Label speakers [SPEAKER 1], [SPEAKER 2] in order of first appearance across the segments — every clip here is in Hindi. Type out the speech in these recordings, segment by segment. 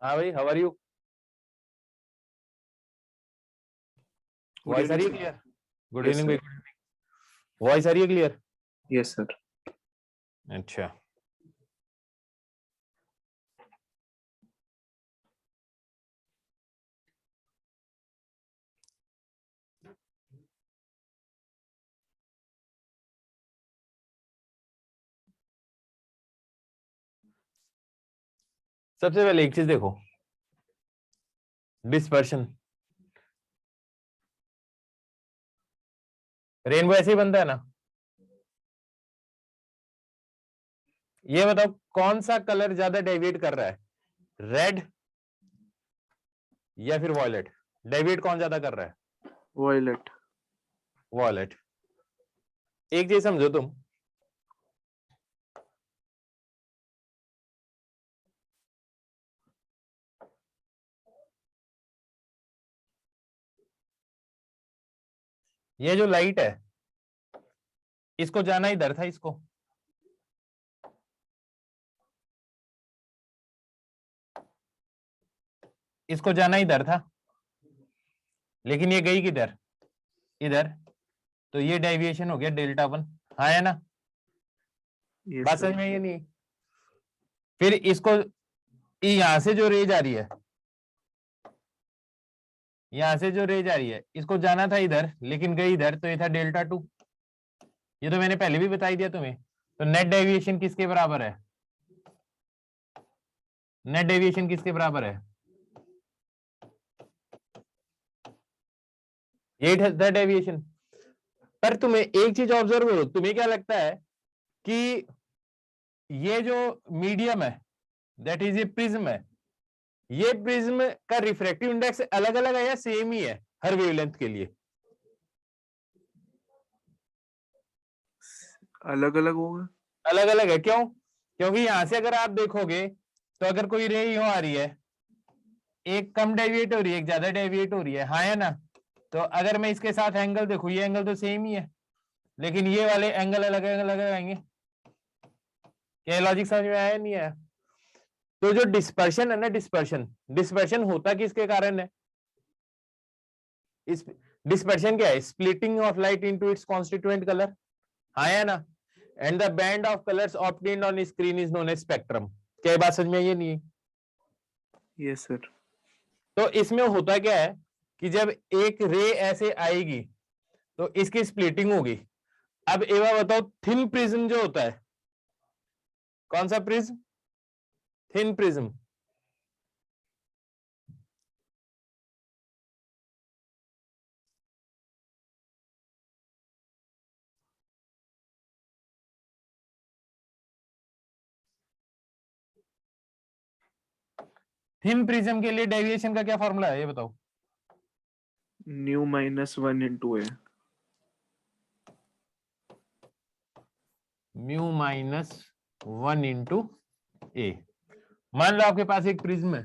[SPEAKER 1] हाँ भाई, हाउ आर यू? वॉइस आ रही है क्लियर? गुड इवनिंग भाई, गुड इवनिंग। वॉइस आ रही है क्लियर?
[SPEAKER 2] Yes sir.
[SPEAKER 1] अच्छा, सबसे पहले एक चीज देखो, डिस्पर्शन। रेनबो ऐसे ही बनता है ना? ये बताओ कौन सा कलर ज्यादा डेविएट कर रहा है, रेड या फिर वॉयलेट? डेविएट कौन ज्यादा कर रहा है?
[SPEAKER 2] वॉयलेट।
[SPEAKER 1] वॉयलेट। एक चीज समझो तुम, ये जो लाइट है इसको जाना इधर था, इसको जाना इधर था, लेकिन ये गई किधर? इधर। तो ये डेविएशन हो गया डेल्टा वन। हाँ है ना? बात समझ में? ये नहीं? फिर इसको यहां से जो रेज आ रही है, यहां से जो रेज आ रही है, इसको जाना था इधर लेकिन गई इधर, तो ये था डेल्टा टू। ये तो मैंने पहले भी बता दिया तुम्हें। तो नेट डेविएशन किसके बराबर है? नेट डेविएशन किसके बराबर है? यही था डेविएशन। पर तुम्हें एक चीज ऑब्जर्व करो, तुम्हें क्या लगता है कि ये जो मीडियम है, दैट इज ये प्रिज्म है, ये प्रिज्म का रिफ्रैक्टिव इंडेक्स अलग अलग है या सेम ही है हर वेवलेंथ के लिए?
[SPEAKER 2] अलग अलग होगा।
[SPEAKER 1] अलग अलग है, क्यों? क्योंकि यहां से अगर आप देखोगे तो अगर कोई रे यूं आ रही है, एक कम डेविएट हो रही है, एक ज्यादा डेविएट हो रही है, हाँ है ना? तो अगर मैं इसके साथ एंगल देखूं, ये एंगल तो सेम ही है, लेकिन ये वाले एंगल अलग अलग आएंगे। क्या लॉजिक समझ में आया? नहीं आया? तो जो डिस्पर्शन है ना, डिस्पर्शन, डिस्पर्शन होता किसके कारण है? इस डिस्पर्शन क्या है? Splitting of light into its constituent colour, हाँ है ना? And the band of colours obtained on screen is known as spectrum. क्या बात समझ में? ये नहीं है?
[SPEAKER 2] Yes sir.
[SPEAKER 1] तो इसमें होता क्या है कि जब एक रे ऐसे आएगी तो इसकी स्प्लिटिंग होगी। अब एक बार बताओ, थिन प्रिज्म जो होता है, कौन सा prism? Thin prism. Thin prism के लिए डेविएशन का क्या फॉर्मूला है, ये बताओ?
[SPEAKER 2] न्यू -1 × ए।
[SPEAKER 1] म्यू -1 × ए। मान लो आपके पास एक प्रिज्म है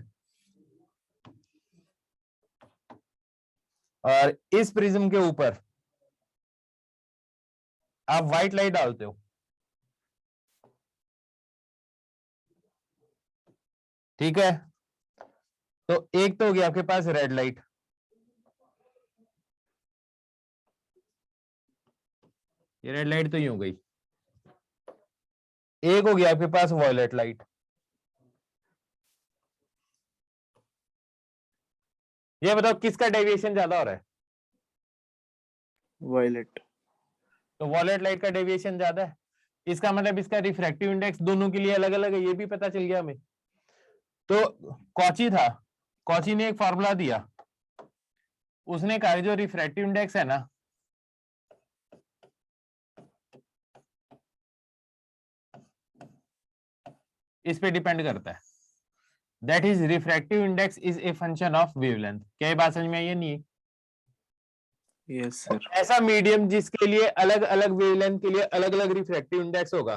[SPEAKER 1] और इस प्रिज्म के ऊपर आप व्हाइट लाइट डालते हो, ठीक है? तो एक तो हो गया आपके पास रेड लाइट, ये रेड लाइट तो यूं हो गई। एक हो गया आपके पास वॉयलेट लाइट। ये बताओ किसका डेविएशन ज्यादा हो रहा है?
[SPEAKER 2] वॉयलेट।
[SPEAKER 1] तो वॉयलेट लाइट का डेविएशन ज्यादा है, इसका मतलब इसका रिफ्रैक्टिव इंडेक्स दोनों के लिए अलग अलग है, ये भी पता चल गया हमें। तो कॉची था, कॉची ने एक फॉर्मूला दिया, उसने कहा जो रिफ्रैक्टिव इंडेक्स है ना, इस पे डिपेंड करता है, that is refractive index is a function of wavelength. क्या ये बात समझ में आई है? नहीं?
[SPEAKER 2] Yes sir.
[SPEAKER 1] ऐसा मीडियम जिसके लिए अलग अलग वेवलेंथ के लिए अलग अलग रिफ्रैक्टिव इंडेक्स होगा,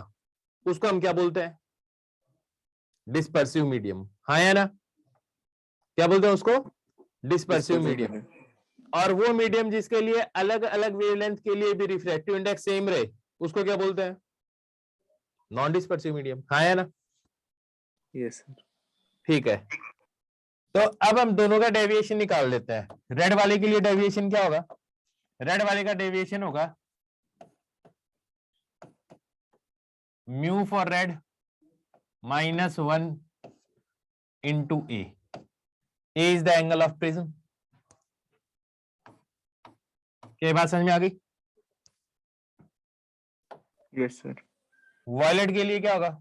[SPEAKER 1] उसको हम क्या बोलते हैं? डिस्पर्सिव मीडियम, हाँ या ना? क्या बोलते हैं उसको? Dispersive medium. और वो मीडियम जिसके लिए अलग अलग वेवलेंथ के लिए भी रिफ्रैक्टिव इंडेक्स सेम रहे, उसको क्या बोलते हैं? नॉन डिस्पर्सिव मीडियम, हाँ या ना?
[SPEAKER 2] Yes sir.
[SPEAKER 1] ठीक है। तो अब हम दोनों का डेविएशन निकाल लेते हैं। रेड वाले के लिए डेविएशन क्या होगा? रेड वाले का डेविएशन होगा mu for red -1 into A. A is the angle of prism. क्या बात समझ में आ गई?
[SPEAKER 2] Yes sir.
[SPEAKER 1] वॉयलेट के लिए क्या होगा?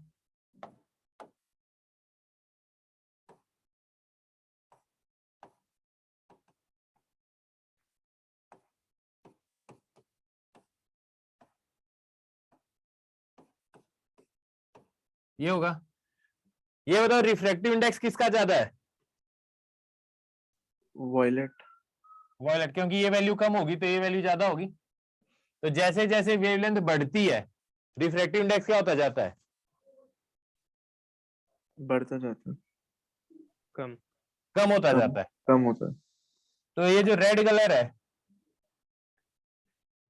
[SPEAKER 1] ये होगा। ये बताओ रिफ्रैक्टिव इंडेक्स किसका ज्यादा है?
[SPEAKER 2] वॉयलेट।
[SPEAKER 1] वॉयलेट, क्योंकि ये वैल्यू कम होगी तो ये वैल्यू ज्यादा होगी। तो जैसे जैसे वेवलेंथ बढ़ती है रिफ्रैक्टिव इंडेक्स क्या होता जाता है?
[SPEAKER 2] बढ़ता जाता है।
[SPEAKER 3] कम।
[SPEAKER 1] कम होता
[SPEAKER 2] कम
[SPEAKER 1] जाता है।
[SPEAKER 2] कम होता है।
[SPEAKER 1] तो ये जो रेड कलर है,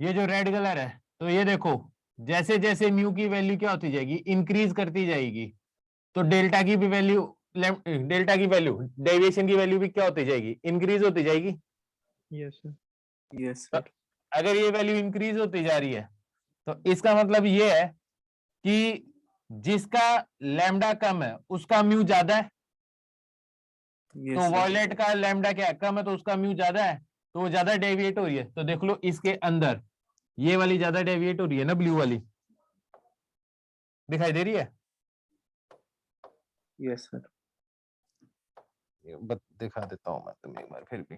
[SPEAKER 1] ये जो रेड कलर है, तो ये देखो जैसे जैसे म्यू की वैल्यू क्या होती जाएगी, इंक्रीज करती जाएगी, तो डेल्टा की भी वैल्यू, डेल्टा की वैल्यू, डेविएशन की वैल्यू भी क्या होती जाएगी, इंक्रीज होती जाएगी।
[SPEAKER 3] Yes sir.
[SPEAKER 2] Yes sir.
[SPEAKER 1] अगर ये वैल्यू इंक्रीज होती जा रही है तो इसका मतलब ये है कि जिसका लैम्डा कम है उसका म्यू ज्यादा है।
[SPEAKER 2] यस
[SPEAKER 1] तो
[SPEAKER 2] सर।
[SPEAKER 1] वॉयलेट का लैम्डा क्या है, कम है, तो उसका म्यू ज्यादा है, तो वो ज्यादा डेविएट हो रही है। तो देख लो इसके अंदर ये वाली ज्यादा डेविएट हो रही है ना, ब्लू वाली दिखाई दे रही है।
[SPEAKER 2] Yes sir.
[SPEAKER 1] दिखा देता हूं मैं तुम्हें एक बार फिर भी।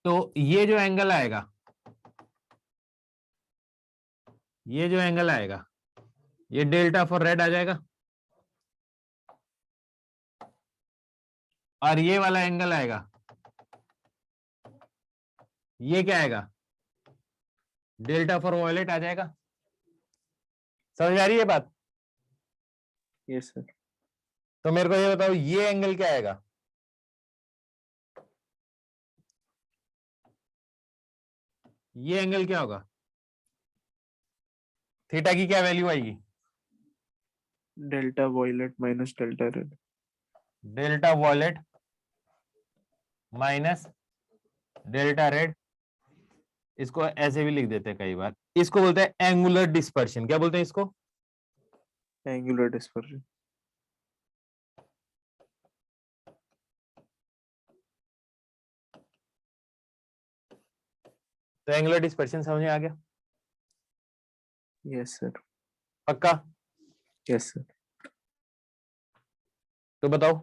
[SPEAKER 1] तो ये जो एंगल आएगा, ये जो एंगल आएगा, ये डेल्टा फॉर रेड आ जाएगा, और ये वाला एंगल आएगा, ये क्या आएगा, डेल्टा फॉर वॉयलेट आ जाएगा। समझ आ रही है बात?
[SPEAKER 2] Yes sir.
[SPEAKER 1] तो मेरे को ये बताओ ये एंगल क्या आएगा? ये एंगल क्या होगा? थीटा की क्या वैल्यू आएगी?
[SPEAKER 2] Delta violet minus delta red.
[SPEAKER 1] Delta violet minus delta red. इसको ऐसे भी लिख देते हैं कई बार, इसको बोलते हैं एंगुलर डिस्पर्शन। क्या बोलते हैं इसको?
[SPEAKER 2] Angular dispersion.
[SPEAKER 1] तो एंगुलर डिस्पर्शन समझ में आ गया?
[SPEAKER 2] Yes sir.
[SPEAKER 1] पक्का?
[SPEAKER 2] Yes sir.
[SPEAKER 1] तो बताओ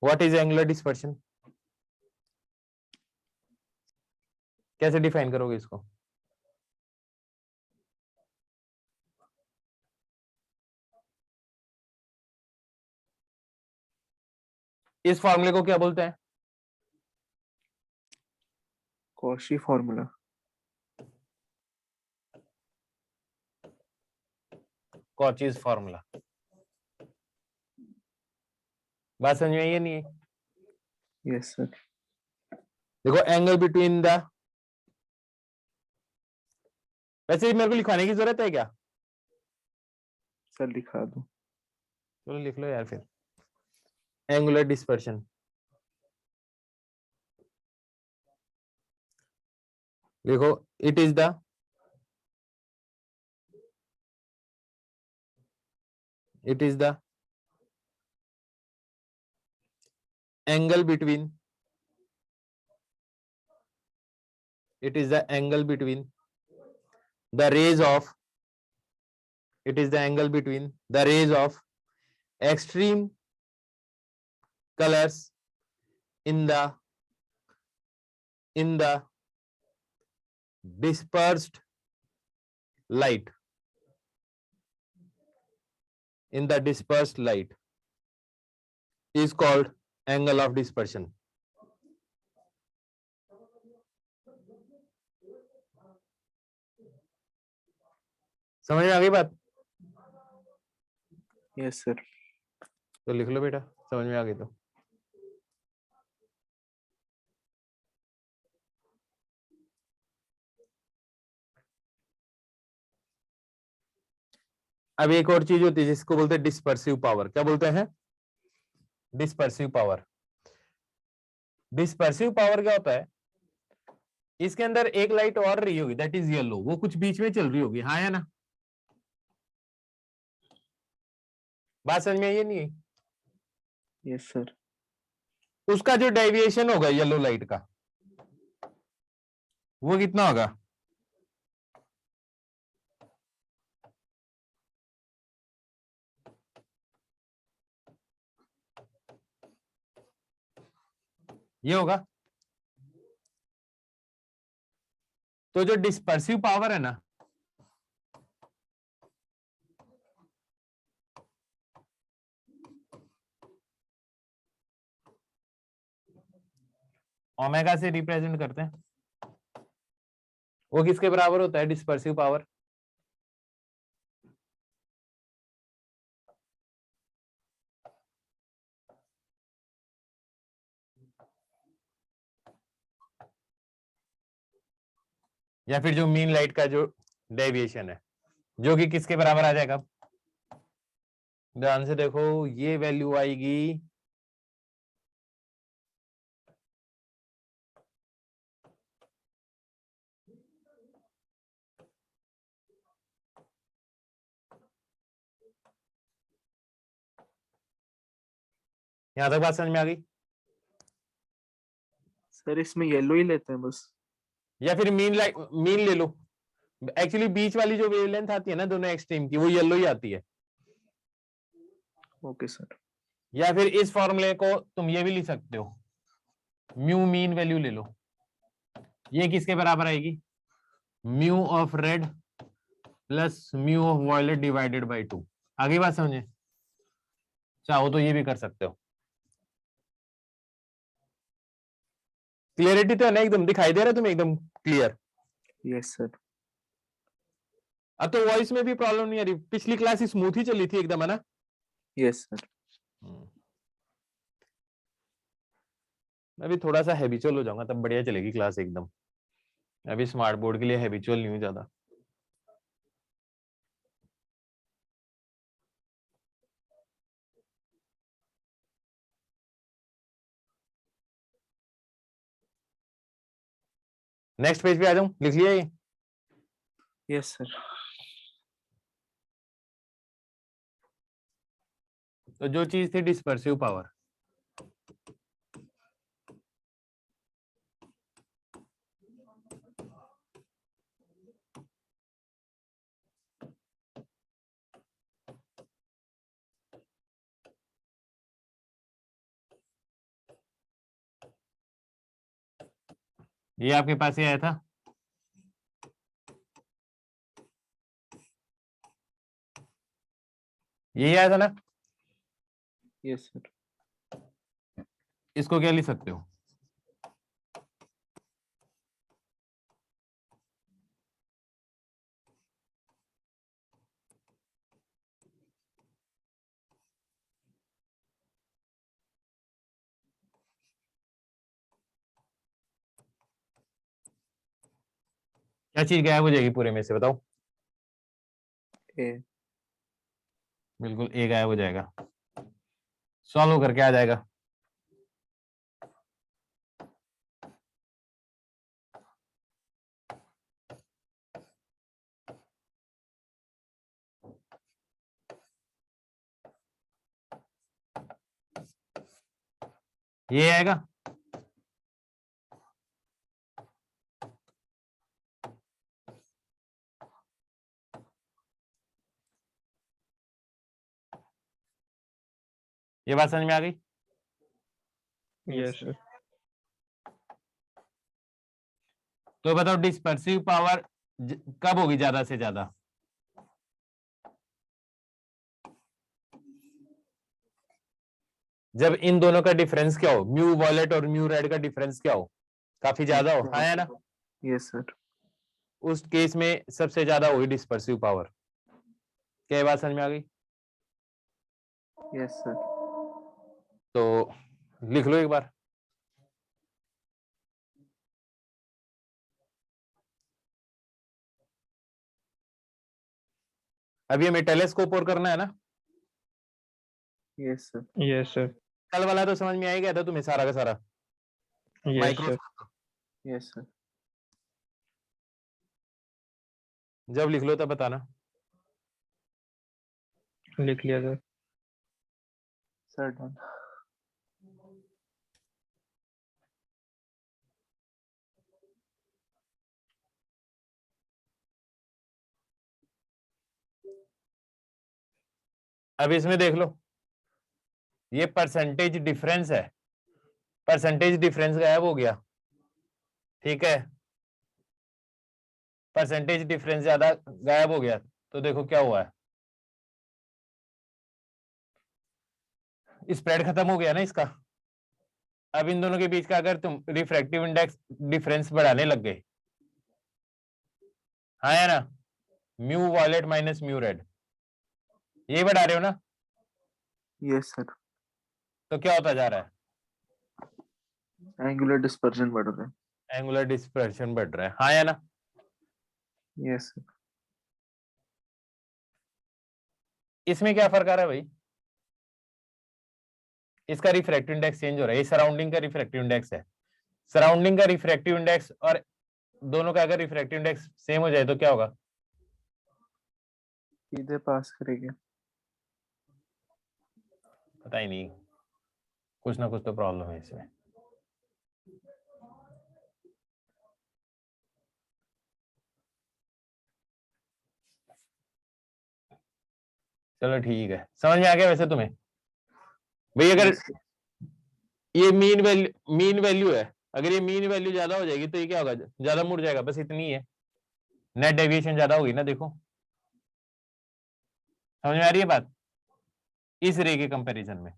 [SPEAKER 1] व्हाट इज एंगुलर डिस्पर्शन? कैसे डिफाइन करोगे इसको? इस फॉर्मूले को क्या बोलते हैं?
[SPEAKER 2] Cauchy formula.
[SPEAKER 1] Cauchy's formula. बात समझ में आई है नहीं है?
[SPEAKER 2] Yes sir.
[SPEAKER 1] देखो एंगल बिटवीन द, वैसे ही मेरे को लिखवाने की जरूरत है क्या?
[SPEAKER 2] सर दिखा दो।
[SPEAKER 1] चलो लिख लो यार फिर। एंगुलर डिस्पर्शन, देखो it is the angle between the rays of extreme colors in the dispersed light, is called angle of dispersion. समझ में आ गई बात?
[SPEAKER 2] Yes sir.
[SPEAKER 1] तो लिख लो बेटा, समझ में आ गई तो। अब एक और चीज होती है जिसको बोलते हैं डिस्पर्सिव पावर। क्या बोलते हैं? Dispersive power. डिस्पर्सिव पावर क्या होता है? इसके अंदर एक लाइट और रही होगी, दैट इज येलो, वो कुछ बीच में चल रही होगी, हाँ या ना? बात समझ में आई है नहीं आई?
[SPEAKER 2] Yes sir.
[SPEAKER 1] उसका जो डेविएशन होगा येलो लाइट का, वो कितना होगा? ये होगा। तो जो डिस्पर्सिव पावर है ना, ओमेगा से रिप्रेजेंट करते हैं, वो किसके बराबर होता है डिस्पर्सिव पावर? या फिर जो मीन लाइट का जो डेविएशन है, जो कि किसके बराबर आ जाएगा? ध्यान से देखो, ये वैल्यू आएगी यहां तक बात समझ में आ गई?
[SPEAKER 2] सर इसमें येलो ही लेते हैं बस।
[SPEAKER 1] या फिर मीन लाइट, मीन ले लो। एक्चुअली बीच वाली जो वेवलेंथ आती है ना दोनों एक्सट्रीम की, वो येलो ही आती है।
[SPEAKER 2] Okay sir.
[SPEAKER 1] या फिर इस फॉर्मूले को तुम ये भी लिख सकते हो, म्यू मीन वैल्यू ले लो, ये किसके बराबर आएगी? Mu of red plus mu of violet divided by 2। आगे बात समझे? चाहो तो ये भी कर सकते हो। क्लियरिटी तो है ना, एकदम दिखाई दे रहा है तुम्हें, एकदम क्लियर?
[SPEAKER 2] Yes sir.
[SPEAKER 1] अब तो वॉइस में भी प्रॉब्लम नहीं आ रही, पिछली क्लास स्मूथ ही चली थी एकदम, है ना?
[SPEAKER 2] Yes sir.
[SPEAKER 1] अभी थोड़ा सा हैबिचुअल हो जाऊंगा तब बढ़िया चलेगी क्लास एकदम। अभी स्मार्ट बोर्ड के लिए हैबिचुअल नहीं हूं ज्यादा। नेक्स्ट पेज पे आ जाऊं, लिख लिया ये?
[SPEAKER 2] Yes sir.
[SPEAKER 1] तो जो चीज थी डिस्पर्सिव पावर, ये आपके पास ही आया था। यही आया था ना?
[SPEAKER 2] Yes sir.
[SPEAKER 1] इसको क्या लिख सकते हो? क्या चीज गायब हो जाएगी पूरे में से, बताओ?
[SPEAKER 2] ए।
[SPEAKER 1] बिल्कुल, ए गायब हो जाएगा। सॉल्व करके आ जाएगा। ये आएगा। ये बात समझ में आ गई?
[SPEAKER 3] Yes, sir.
[SPEAKER 1] तो बताओ डिस्पर्सिव पावर कब होगी ज्यादा से ज्यादा? जब इन दोनों का डिफरेंस क्या हो, म्यू वॉयलेट और म्यू रेड का डिफरेंस क्या हो, काफी ज्यादा हो, हाँ या ना?
[SPEAKER 2] Yes sir.
[SPEAKER 1] उस केस में सबसे ज्यादा होगी डिस्पर्सिव पावर। क्या ये बात समझ में आ गई?
[SPEAKER 2] Yes sir.
[SPEAKER 1] तो लिख लो एक बार। अभी हमें टेलीस्कोप और करना है ना।
[SPEAKER 2] Yes, sir.
[SPEAKER 3] Yes, sir.
[SPEAKER 1] कल वाला तो समझ में आ ही गया था तुम्हें सारा का सारा।
[SPEAKER 3] Yes, sir.
[SPEAKER 1] Microscope
[SPEAKER 2] Yes, sir.
[SPEAKER 1] जब लिख लो तब बताना।
[SPEAKER 3] लिख लिया सर।
[SPEAKER 2] Sir, done.
[SPEAKER 1] अब इसमें देख लो, ये परसेंटेज डिफरेंस है, परसेंटेज डिफरेंस गायब हो गया, ठीक है, परसेंटेज डिफरेंस ज्यादा गायब हो गया। तो देखो क्या हुआ है, स्प्रेड खत्म हो गया ना इसका। अब इन दोनों के बीच का अगर तुम रिफ्रैक्टिव इंडेक्स डिफरेंस बढ़ाने लग गए, हाँ है ना, mu violet minus mu red, ये बढ़ा रहे हो ना,
[SPEAKER 2] Yes, sir.
[SPEAKER 1] तो क्या होता जा रहा है,
[SPEAKER 2] Angular dispersion बढ़ रहा है.
[SPEAKER 1] एंगुलर डिस्पर्शन बढ़ रहा है, हाँ या ना।
[SPEAKER 2] Yes, sir.
[SPEAKER 1] इसमें क्या फर्क आ रहा है भाई, इसका रिफ्रैक्टिव इंडेक्स चेंज हो रहा है, ये सराउंडिंग का रिफ्रैक्टिव इंडेक्स है, सराउंडिंग का रिफ्रैक्टिव इंडेक्स और दोनों का अगर रिफ्रैक्टिव इंडेक्स सेम हो जाए तो क्या होगा,
[SPEAKER 2] सीधे पास करेंगे.
[SPEAKER 1] पता ही नहीं, कुछ ना कुछ तो प्रॉब्लम है इसमें। चलो ठीक है, समझ में आ गया वैसे तुम्हें भाई। अगर
[SPEAKER 2] Yes, sir.
[SPEAKER 1] ये मीन वैल्यू है, अगर ये मीन वैल्यू ज्यादा हो जाएगी तो ये क्या होगा, ज्यादा मुड़ जाएगा, बस इतनी है, नेट डेविएशन ज्यादा होगी ना। देखो समझ में आ रही है बात, इस रे के कंपैरिजन में।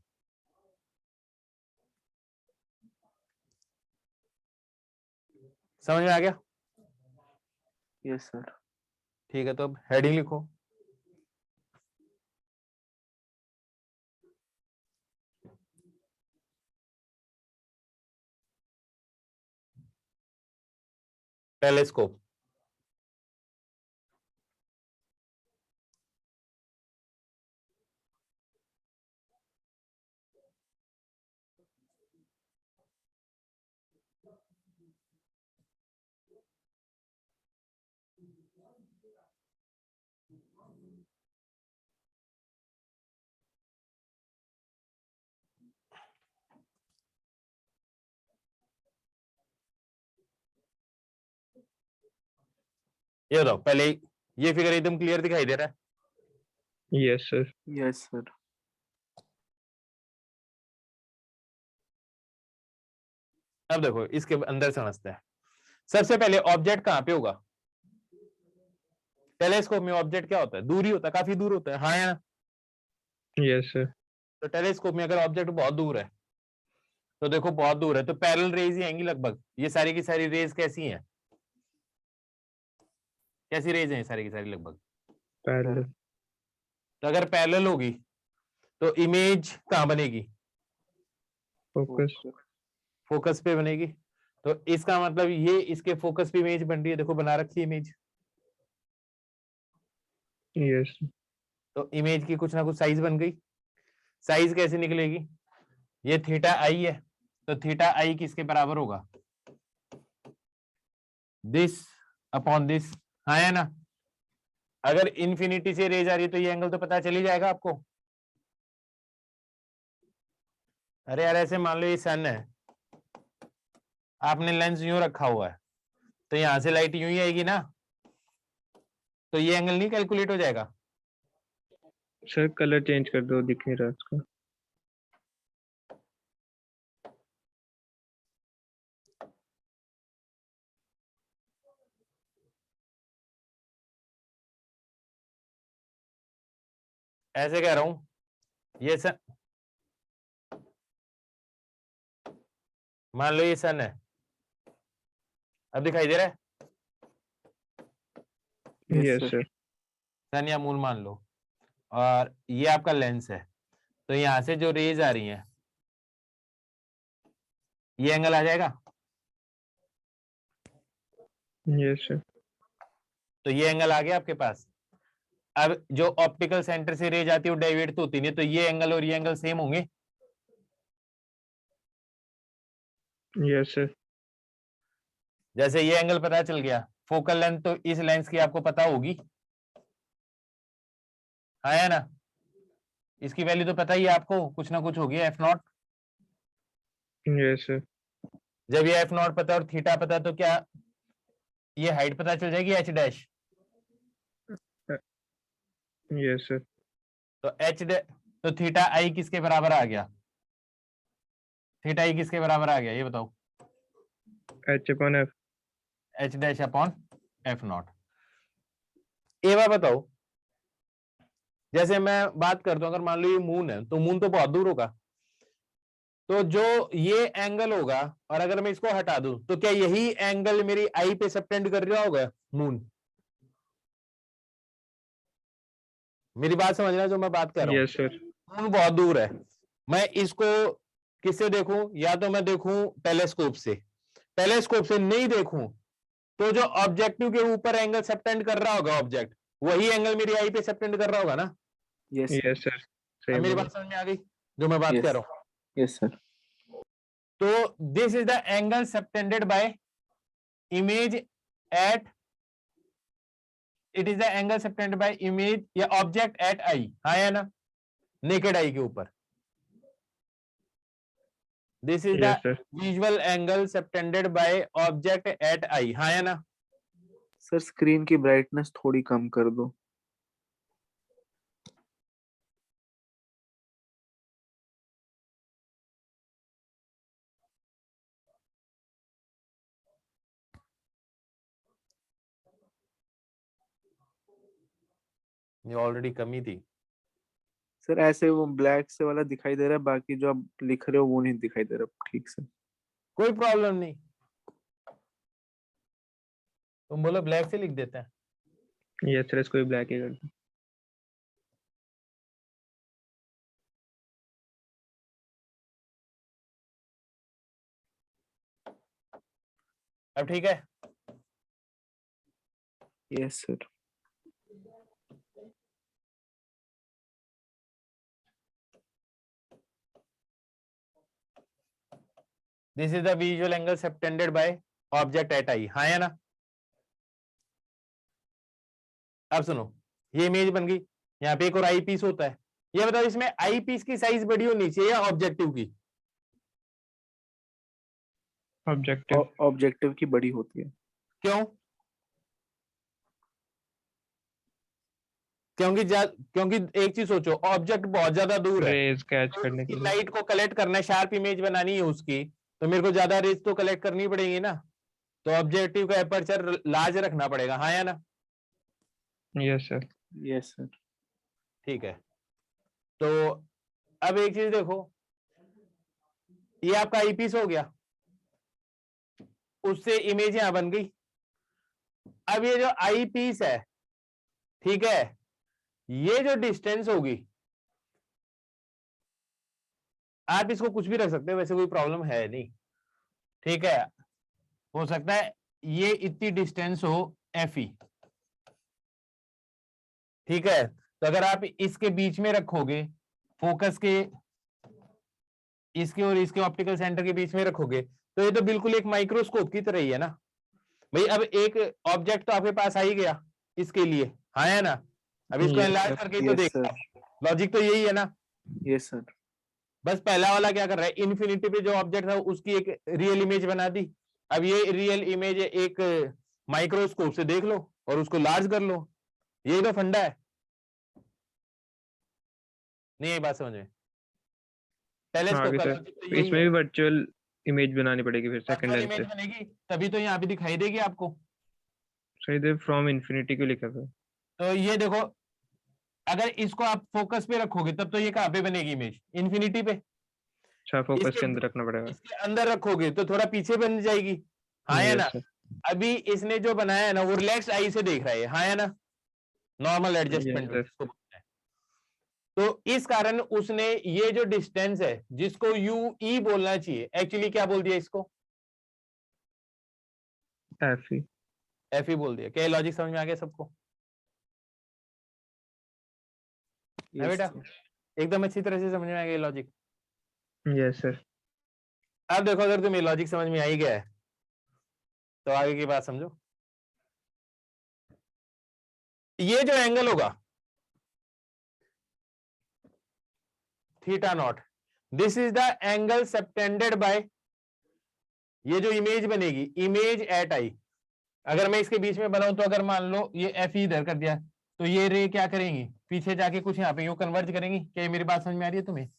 [SPEAKER 1] समझ में आ गया,
[SPEAKER 2] Yes, sir.
[SPEAKER 1] ठीक है, तो अब हेडिंग लिखो। टेलीस्कोप, ये बताओ पहले, ये फिगर एकदम क्लियर दिखाई दे रहा है।
[SPEAKER 3] Yes, sir.
[SPEAKER 2] Yes, sir.
[SPEAKER 1] अब देखो इसके अंदर समझते हैं। सबसे पहले ऑब्जेक्ट कहां पे होगा, टेलीस्कोप में ऑब्जेक्ट क्या होता है, दूर ही होता है, काफी दूर होता है, हाँ या ना।
[SPEAKER 3] Yes, sir.
[SPEAKER 1] तो टेलीस्कोप में अगर ऑब्जेक्ट बहुत दूर है, तो देखो बहुत दूर है तो पैरेलल रेज ही आएंगी लगभग, ये सारी की सारी रेज कैसी हैं, कैसी रेज हैं सारी की सारी लगभग।
[SPEAKER 3] Parallel.
[SPEAKER 1] तो अगर पैरेलल होगी तो इमेज कहां बनेगी,
[SPEAKER 3] Focus.
[SPEAKER 1] फोकस पे बनेगी। तो इसका मतलब ये इसके फोकस पे इमेज बन रही है, देखो बना रखी है इमेज।
[SPEAKER 3] Yes.
[SPEAKER 1] तो इमेज की कुछ ना कुछ साइज बन गई। साइज कैसे निकलेगी, ये थीटा आई है, तो थीटा आई किसके बराबर होगा, दिस अपॉन दिस, हाँ है ना। अगर इन्फिनिटी से रेज आ रही है तो ये एंगल तो पता चल ही जाएगा आपको। अरे यार ऐसे मान लो ये सन है, आपने लेंस यूं रखा हुआ है, तो यहां से लाइट यूं ही आएगी ना, तो ये एंगल नहीं कैलकुलेट हो जाएगा।
[SPEAKER 3] सर कलर चेंज कर दो, दिख नहीं रहा उसका।
[SPEAKER 1] ऐसे कह रहा हूं, ये सन, मान लो ये सन है, अब दिखाई दे रहा है,
[SPEAKER 3] Yes,
[SPEAKER 2] sir.
[SPEAKER 3] sir.
[SPEAKER 1] सन या मून मान लो, और ये आपका लेंस है, तो यहां से जो रेज आ रही हैं ये एंगल आ जाएगा।
[SPEAKER 3] Yes, sir.
[SPEAKER 1] तो ये एंगल आ गया आपके पास, अब जो ऑप्टिकल सेंटर से रे जाती है वो डेविएट तो होती नहीं है, तो ये एंगल और ये एंगल सेम होंगे।
[SPEAKER 3] Yes sir.
[SPEAKER 1] जैसे ये एंगल पता चल गया, फोकल लेंथ तो इस लेंस की आपको पता होगी, है ना, इसकी वैल्यू तो पता ही है आपको, कुछ ना कुछ होगी F0।
[SPEAKER 3] Yes sir.
[SPEAKER 1] जब ये F0 पता और थीटा पता तो क्या ये हाइट पता चल जाएगी H डैश।
[SPEAKER 3] Yes sir.
[SPEAKER 1] तो तो थीटा आई किसके बराबर आ गया, थीटा आई किसके बराबर आ गया ये बताओ,
[SPEAKER 3] H/F।
[SPEAKER 1] H dash upon F0। ये बात बताओ, जैसे मैं बात करता हूं, अगर मान लो ये मून है तो मून तो बहुत दूर होगा, तो जो ये एंगल होगा और अगर मैं इसको हटा दूं तो क्या यही एंगल मेरी आई पे सबटेंड कर रहा होगा मून? मेरी बात समझना जो मैं बात कर रहा हूं।
[SPEAKER 3] Yes sir.
[SPEAKER 1] मून बहुत दूर है, मैं इसको किससे देखूं, या तो मैं देखूं टेलीस्कोप से, टेलीस्कोप से नहीं देखूं तो जो ऑब्जेक्टिव के ऊपर एंगल सबटेंड कर रहा होगा ऑब्जेक्ट, वही एंगल मेरी आई पे सबटेंड कर रहा होगा ना।
[SPEAKER 2] Yes
[SPEAKER 3] yes sir.
[SPEAKER 1] अब
[SPEAKER 3] सही
[SPEAKER 1] मेरी
[SPEAKER 3] बोला।
[SPEAKER 1] बात समझ में आ गई जो मैं बात कर रहा हूं?
[SPEAKER 2] Yes sir.
[SPEAKER 1] तो this is the angle subtended by image at, it is the angle subtended by image या ऑब्जेक्ट एट आई, हाँ या ना, नेकेड आई के ऊपर। This is the
[SPEAKER 3] yes sir.
[SPEAKER 1] Visual angle subtended by object at eye, हाँ या ना।
[SPEAKER 2] सर स्क्रीन की ब्राइटनेस थोड़ी कम कर दो।
[SPEAKER 1] ये ऑलरेडी कमी थी।
[SPEAKER 2] सर ऐसे वो ब्लैक से वाला दिखाई दे रहा है, बाकी जो आप लिख रहे हो वो नहीं दिखाई दे रहा ठीक से।
[SPEAKER 1] कोई प्रॉब्लम नहीं, तुम बोलो ब्लैक से लिख देते हैं।
[SPEAKER 3] यस सर, इसको भी ब्लैक ही कर दो।
[SPEAKER 1] अब ठीक है।
[SPEAKER 2] Yes sir.
[SPEAKER 1] This is the visual angle subtended by object at eye, हाँ या ना। अब सुनो, ये इमेज बन गई, यहाँ पे एक और आई पीस होता है, ये बताओ इसमें आई पीस की साइज बड़ी होनी चाहिए या ऑब्जेक्टिव की?
[SPEAKER 3] ऑब्जेक्टिव।
[SPEAKER 2] ऑब्जेक्टिव की बड़ी होती है।
[SPEAKER 1] क्यों? क्योंकि एक चीज सोचो, ऑब्जेक्ट बहुत ज्यादा दूर है,
[SPEAKER 3] रेज कैच
[SPEAKER 1] तो
[SPEAKER 3] करने के
[SPEAKER 1] उसकी
[SPEAKER 3] लिए।
[SPEAKER 1] लाइट को कलेक्ट करना है, शार्प इमेज बनानी है उसकी, तो मेरे को ज्यादा रेज तो कलेक्ट करनी पड़ेगी ना, तो ऑब्जेक्टिव का एपर्चर लार्ज रखना पड़ेगा, हाँ या ना।
[SPEAKER 3] Yes sir.
[SPEAKER 2] Yes sir.
[SPEAKER 1] ठीक है, तो अब एक चीज देखो, ये आपका आई पीस हो गया, उससे इमेज यहां बन गई। अब ये जो आई पीस है, ठीक है, ये जो डिस्टेंस होगी, आप इसको कुछ भी रख सकते हैं, वैसे कोई प्रॉब्लम है नहीं, ठीक है, हो सकता है ये इतनी डिस्टेंस हो एफ ई, ठीक है, तो अगर आप इसके बीच में रखोगे, फोकस के इसके और इसके ऑप्टिकल सेंटर के बीच में रखोगे, तो ये तो बिल्कुल एक माइक्रोस्कोप की तरह ही है ना भाई। अब एक ऑब्जेक्ट तो आपके पास आ ही गया इसके लिए, हाँ है ना, अब इसको
[SPEAKER 3] यस
[SPEAKER 1] एनलार्ज
[SPEAKER 3] सर।
[SPEAKER 1] करके ही तो
[SPEAKER 2] यस
[SPEAKER 1] देख,
[SPEAKER 2] सर।
[SPEAKER 1] लॉजिक तो यही है ना।
[SPEAKER 2] Yes sir.
[SPEAKER 1] बस पहला वाला क्या कर रहा है, इन्फिनिटी पे जो ऑब्जेक्ट था उसकी एक रियल इमेज बना दी, अब ये रियल इमेज एक माइक्रोस्कोप से देख लो और उसको लार्ज कर लो, यही तो फंडा है। नहीं ये बात समझ में, टेलीस्कोप
[SPEAKER 3] आगे
[SPEAKER 1] का
[SPEAKER 3] सर,
[SPEAKER 1] लॉजिक तो यही
[SPEAKER 3] इसमें
[SPEAKER 1] है,
[SPEAKER 3] भी वर्चुअल इमेज बनानी पड़ेगी फिर सेकंड
[SPEAKER 1] वर्चुअल
[SPEAKER 3] लेंस
[SPEAKER 1] इमेज
[SPEAKER 3] से।
[SPEAKER 1] बनेगी तभी तो यहाँ पे दिखाई देगी आपको।
[SPEAKER 3] सर इधर फ्रॉम इन्फिनिटी क्यों लिखा था?
[SPEAKER 1] तो ये देखो, अगर इसको आप फोकस पे रखोगे तब तो ये कहाँ पे बनेगी इमेज, इन्फिनिटी पे।
[SPEAKER 3] अच्छा, फोकस के
[SPEAKER 1] इसके
[SPEAKER 3] अंदर रखना पड़ेगा।
[SPEAKER 1] इसके अंदर रखोगे तो थोड़ा पीछे बन जाएगी, हाँ या
[SPEAKER 3] यस
[SPEAKER 1] ना।
[SPEAKER 3] सर।
[SPEAKER 1] अभी इसने जो बनाया है ना वो रिलैक्स आई से देख रहा है, हाँ या ना, नॉर्मल
[SPEAKER 3] यस
[SPEAKER 1] एडजस्टमेंट
[SPEAKER 3] सर।
[SPEAKER 1] जिसको बोलते हैं। तो इस कारण उसने ये जो डिस्टेंस है जिसको यू ई बोलना चाहिए, एक्चुअली क्या बोल दिया इसको,
[SPEAKER 3] एफ ही।
[SPEAKER 1] एफ ही बोल दिया। क्या लॉजिक समझ में आ गया सबको? है बेटा?
[SPEAKER 2] sir.
[SPEAKER 1] एकदम अच्छी तरह से समझ में आ गया लॉजिक।
[SPEAKER 3] Yes sir.
[SPEAKER 1] अब देखो, अगर तुम्हें लॉजिक समझ में आ ही गया है तो आगे की बात समझो। ये जो एंगल होगा theta naught, this is the angle subtended bye, ये जो इमेज बनेगी, इमेज एट आई। अगर मैं इसके बीच में बनाऊं तो अगर मान लो ये एफ इधर कर दिया, तो ये रे क्या करेंगी, पीछे जाके कुछ यहाँ पे यूं कन्वर्ज करेंगी। क्या ये मेरी बात समझ में आ रही है तुम्हें?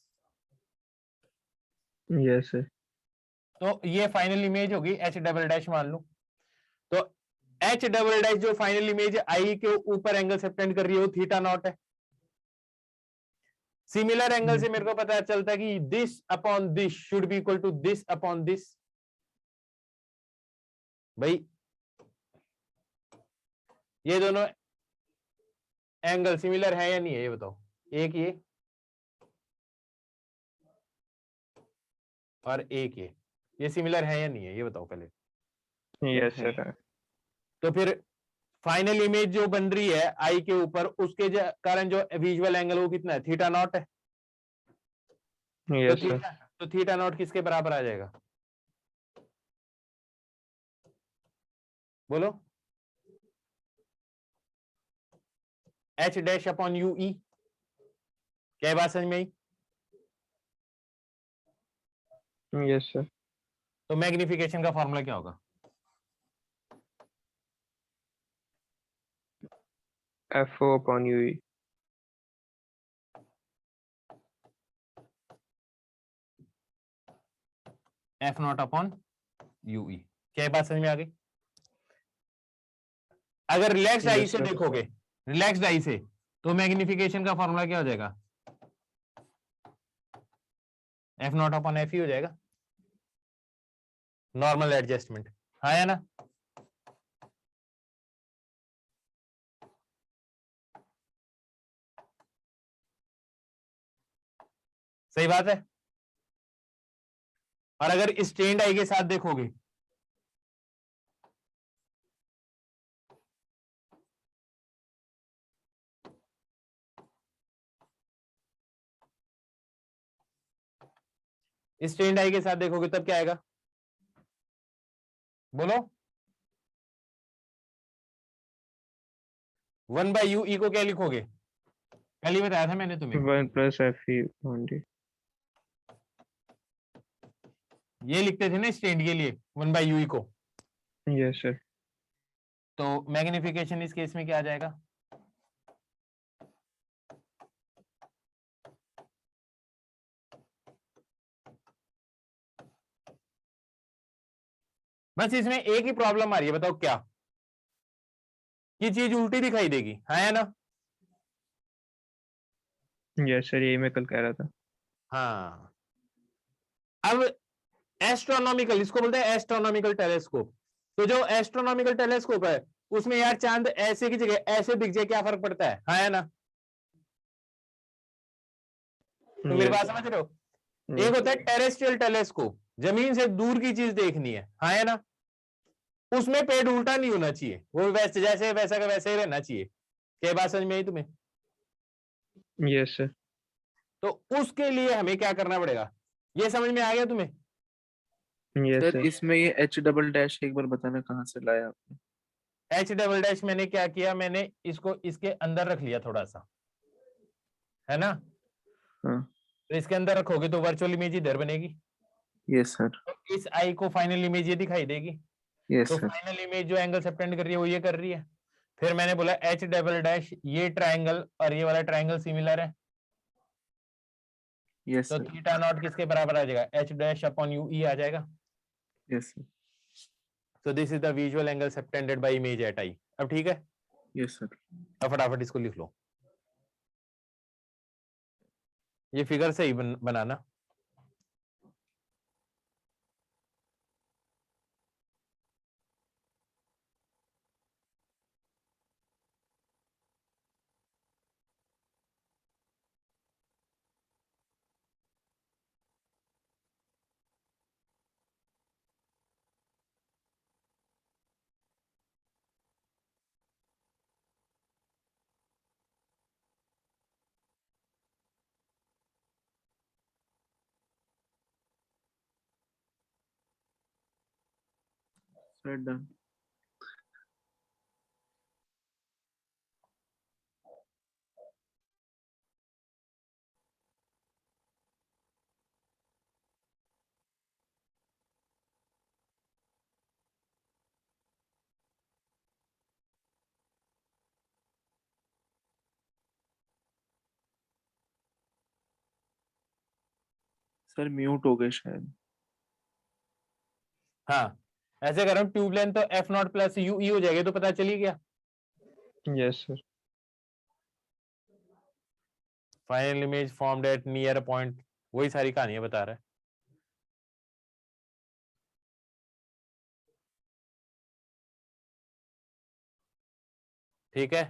[SPEAKER 3] Yes sir.
[SPEAKER 1] तो ये फाइनल इमेज होगी एच डबल डैश मान लो। तो एच डबल डैश जो फाइनल इमेज आई के ऊपर एंगल सबटेंड कर रही है वो थीटा नॉट है। सिमिलर एंगल से मेरे को पता चलता है कि this upon this should be equal to this upon this. भाई ये दोनों एंगल सिमिलर है या नहीं है, ये बताओ। एक ये और एक ये सिमिलर है या नहीं है, ये बताओ पहले।
[SPEAKER 3] Yes sir.
[SPEAKER 1] तो फिर फाइनल इमेज जो बन रही है आई के ऊपर, उसके कारण जो विजुअल एंगल वो कितना है, थीटा नॉट है।
[SPEAKER 3] Yes sir.
[SPEAKER 1] तो थीटा नॉट किसके बराबर आ जाएगा, बोलो? H dash upon U E. क्या बात समझ में आई?
[SPEAKER 3] Yes sir.
[SPEAKER 1] तो मैग्निफिकेशन का फॉर्मूला क्या होगा?
[SPEAKER 3] FO upon UE।
[SPEAKER 1] F naught upon U E. क्या बात समझ में आ गई? अगर रिलैक्स्ड आई
[SPEAKER 3] यस
[SPEAKER 1] से
[SPEAKER 3] सर।
[SPEAKER 1] देखोगे, रिलैक्स्ड आई से, तो मैग्निफिकेशन का फॉर्मूला क्या हो जाएगा, एफ नॉट अपॉन एफ ही हो जाएगा, नॉर्मल एडजस्टमेंट। हाँ या ना? सही बात है। और अगर स्ट्रेन्ड आई के साथ देखोगे, स्ट्रेन्ड आई के साथ देखोगे तब क्या आएगा, बोलो? 1/UE को क्या लिखोगे, कल ही बताया था मैंने तुम्हें।
[SPEAKER 3] 1 + FE only।
[SPEAKER 1] ये लिखते थे ना स्ट्रेन्ड के लिए 1/UE को।
[SPEAKER 3] Yes sir.
[SPEAKER 1] तो मैग्निफिकेशन इस केस में क्या आ जाएगा, बस इसमें एक ही प्रॉब्लम आ रही है, बताओ क्या? ये चीज उल्टी दिखाई देगी, हाँ या ना?
[SPEAKER 3] यस सर, यही मैं कल कह रहा था।
[SPEAKER 1] हाँ। अब एस्ट्रोनॉमिकल, इसको बोलते हैं एस्ट्रोनॉमिकल टेलीस्कोप। तो जो एस्ट्रोनॉमिकल टेलीस्कोप है उसमें यार चांद ऐसे की जगह ऐसे दिख जाए, क्या फर्क पड़ता है, हाँ या ना? तो मेरी बात समझ रहे हो? एक होता है टेरेस्ट्रियल टेलीस्कोप, जमीन से दूर की चीज देखनी है, हाँ या ना? उसमें पेड़ उल्टा नहीं होना चाहिए, वो वैसे जैसे वैसा का वैसे ही रहना चाहिए। क्या बात समझ में आई तुम्हें?
[SPEAKER 3] Yes sir.
[SPEAKER 1] तो उसके लिए हमें क्या करना पड़ेगा, ये समझ में आ गया तुम्हें?
[SPEAKER 3] Yes
[SPEAKER 2] sir
[SPEAKER 3] sir.
[SPEAKER 2] इसमें ये एच डबल डैश एक बार बताना कहाँ से लाया आपने?
[SPEAKER 1] एच डबल डैश मैंने क्या किया, मैंने इसको इसके अंदर रख लिया थोड़ा सा, है ना?
[SPEAKER 2] हाँ
[SPEAKER 1] तो इसके अंदर रखोगे तो वर्चुअल इमेज इधर बनेगी,
[SPEAKER 2] यस सर।
[SPEAKER 1] तो इस आई को फाइनल इमेज ये दिखाई देगी।
[SPEAKER 2] यस
[SPEAKER 1] तो
[SPEAKER 2] सर।
[SPEAKER 1] फाइनल इमेज जो एंगल सबटेंड कर रही है वो ये कर रही है। फिर मैंने बोला एच डबल डैश, ये ट्राइंगल और ये वाला ट्राइंगल सिमिलर है,
[SPEAKER 2] यस
[SPEAKER 1] तो
[SPEAKER 2] सर।
[SPEAKER 1] थीटा नॉट किसके बराबर आ जाएगा, H dash upon U E आ जाएगा।
[SPEAKER 2] Yes sir.
[SPEAKER 1] So this is the visual angle subtended by image at I। अब ठीक है,
[SPEAKER 2] यस सर।
[SPEAKER 1] अब फटाफट इसको लिख लो, ये फिगर सही बनाना।
[SPEAKER 2] Sir done. सर म्यूट हो गए शायद।
[SPEAKER 1] हाँ, ऐसे करो, ट्यूब लेंथ तो F naught plus U E हो जाएगी, तो पता चली गया।
[SPEAKER 3] Yes sir.
[SPEAKER 1] Final image formed at near a point, वही सारी कहानियां बता रहा है। ठीक है,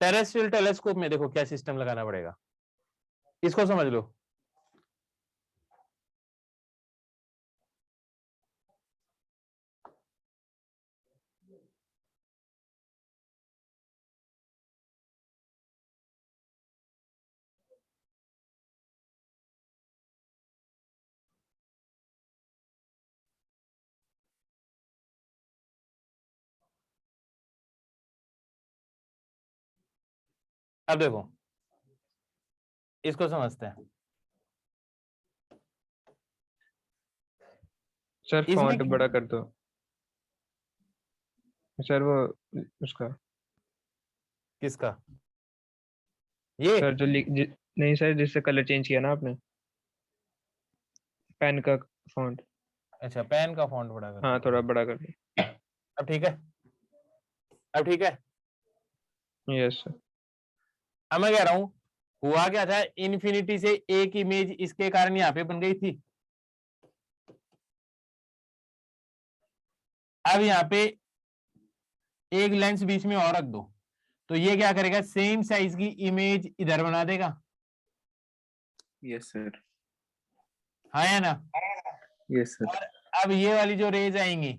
[SPEAKER 1] टेरेस्ट्रियल टेलीस्कोप में देखो क्या सिस्टम लगाना पड़ेगा, इसको समझ लो। अब देखो, इसको समझते हैं।
[SPEAKER 3] सर
[SPEAKER 1] इसमें
[SPEAKER 3] फॉन्ट बड़ा कर दो सर, वो उसका
[SPEAKER 1] किसका, ये
[SPEAKER 3] सर जो नहीं सर, जिससे कलर चेंज किया ना आपने, पेन का फॉन्ट।
[SPEAKER 1] अच्छा, पेन का फॉन्ट बड़ा कर
[SPEAKER 3] हाँ
[SPEAKER 1] दो।
[SPEAKER 3] थोड़ा बड़ा कर दो।
[SPEAKER 1] अब ठीक है, अब ठीक है।
[SPEAKER 3] Yes sir.
[SPEAKER 1] अब मैं कह रहा हूं, हुआ क्या था, इन्फिनिटी से एक इमेज इसके कारण यहां पे बन गई थी। अब यहाँ पे एक लेंस बीच में और रख दो, तो ये क्या करेगा, सेम साइज की इमेज इधर बना देगा।
[SPEAKER 2] Yes sir.
[SPEAKER 1] हाँ या ना।
[SPEAKER 2] Yes sir.
[SPEAKER 1] और अब ये वाली जो रेज आएंगी,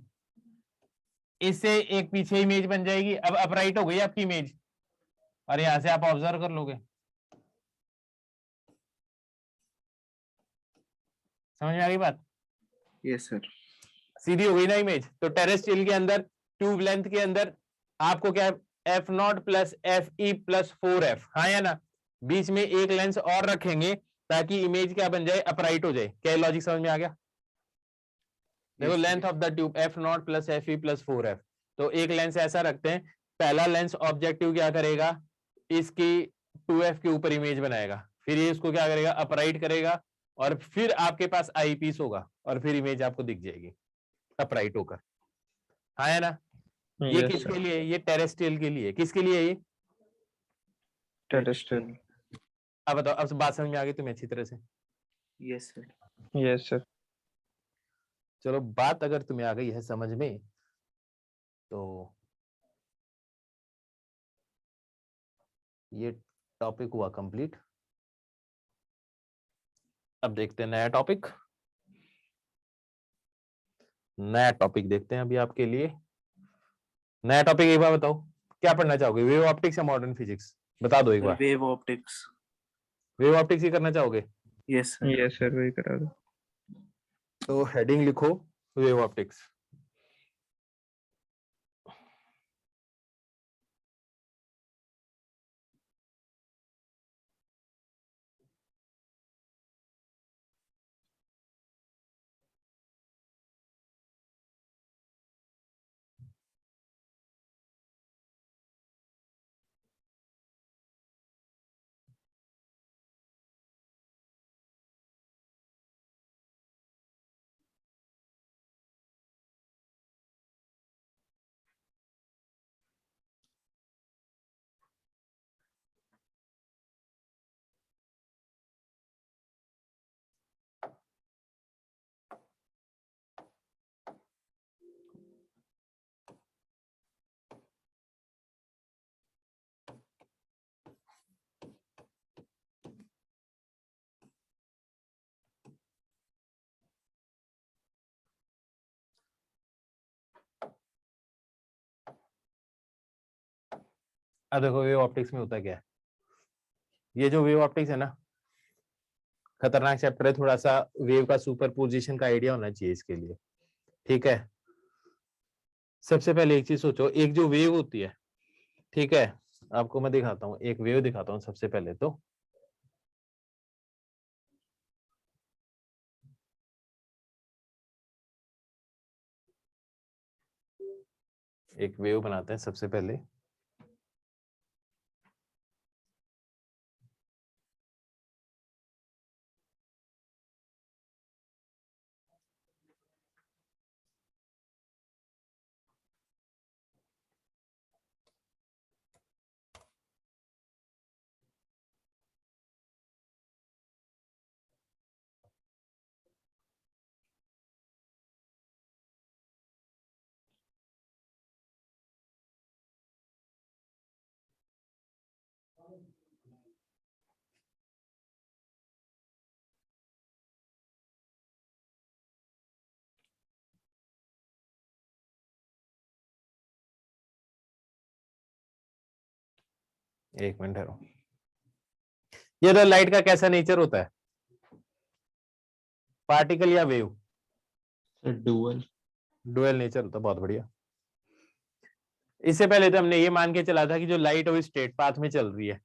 [SPEAKER 1] इससे एक पीछे इमेज बन जाएगी। अब अपराइट हो गई आपकी इमेज, और यहां से आप ऑब्जर्व कर लोगे। समझ में आ गई बात,
[SPEAKER 2] यस सर।
[SPEAKER 1] सीधी हो गई ना इमेज। तो टेरेस्ट्रियल के अंदर, ट्यूब लेंथ के अंदर आपको क्या, F naught plus F E plus 4f, हाँ या ना। बीच में एक लेंस और रखेंगे ताकि इमेज क्या बन जाए, अपराइट हो जाए। क्या लॉजिक समझ में आ गया। देखो,
[SPEAKER 2] Yes, sir.
[SPEAKER 1] Length of the tube F naught plus F E plus 4f, तो एक लेंस ऐसा रखते हैं। पहला लेंस ऑब्जेक्टिव क्या करेगा, इसकी 2f के ऊपर इमेज बनाएगा, फिर ये इसको क्या करेगा, अपराइट करेगा, और फिर आपके पास आई पीस होगा, और फिर इमेज आपको दिख जाएगी अपराइट होकर। हाँ है ना। ये
[SPEAKER 3] यस
[SPEAKER 1] किसके
[SPEAKER 3] सर।
[SPEAKER 1] लिए है? ये टेरेस्ट्रियल के लिए। किसके लिए है ये?
[SPEAKER 3] टेरेस्ट्रियल।
[SPEAKER 1] अब बताओ, अब बात समझ में आ गई तुम्हें अच्छी तरह से।
[SPEAKER 2] Yes, sir.
[SPEAKER 3] Yes sir.
[SPEAKER 1] चलो, बात अगर तुम्हें आ गई है समझ में, तो ये टॉपिक हुआ कंप्लीट। अब देखते हैं नया टॉपिक। नया टॉपिक देखते हैं अभी आपके लिए। नया टॉपिक एक बार बताओ, क्या पढ़ना चाहोगे, वेव ऑप्टिक्स या मॉडर्न फिजिक्स? बता दो एक
[SPEAKER 2] Sir,
[SPEAKER 1] बार।
[SPEAKER 2] wave optics.
[SPEAKER 1] वेव ऑप्टिक्स ही करना चाहोगे?
[SPEAKER 2] Yes, sir.
[SPEAKER 3] यस सर, वही करा दो।
[SPEAKER 1] तो हेडिंग लिखो, वेव ऑप्टिक्स। अब देखो, वेव ऑप्टिक्स में होता क्या है। ये जो वेव ऑप्टिक्स है ना, खतरनाक चैप्टर है, थोड़ा सा वेव का सुपरपोजिशन का आइडिया होना चाहिए इसके लिए, ठीक है। सबसे पहले एक चीज सोचो, एक जो वेव होती है, ठीक है, आपको मैं दिखाता हूँ, एक वेव दिखाता हूँ सबसे पहले तो। एक वेव बनाते हैं सबसे पहले। एक मिनट ठहरो। ये तो लाइट का कैसा नेचर होता है, पार्टिकल या वेव?
[SPEAKER 3] डुअल।
[SPEAKER 1] डुअल नेचर होता है, बहुत बढ़िया। इससे पहले तो हमने ये मान के चला था कि जो लाइट है वो स्ट्रेट पाथ में चल रही है,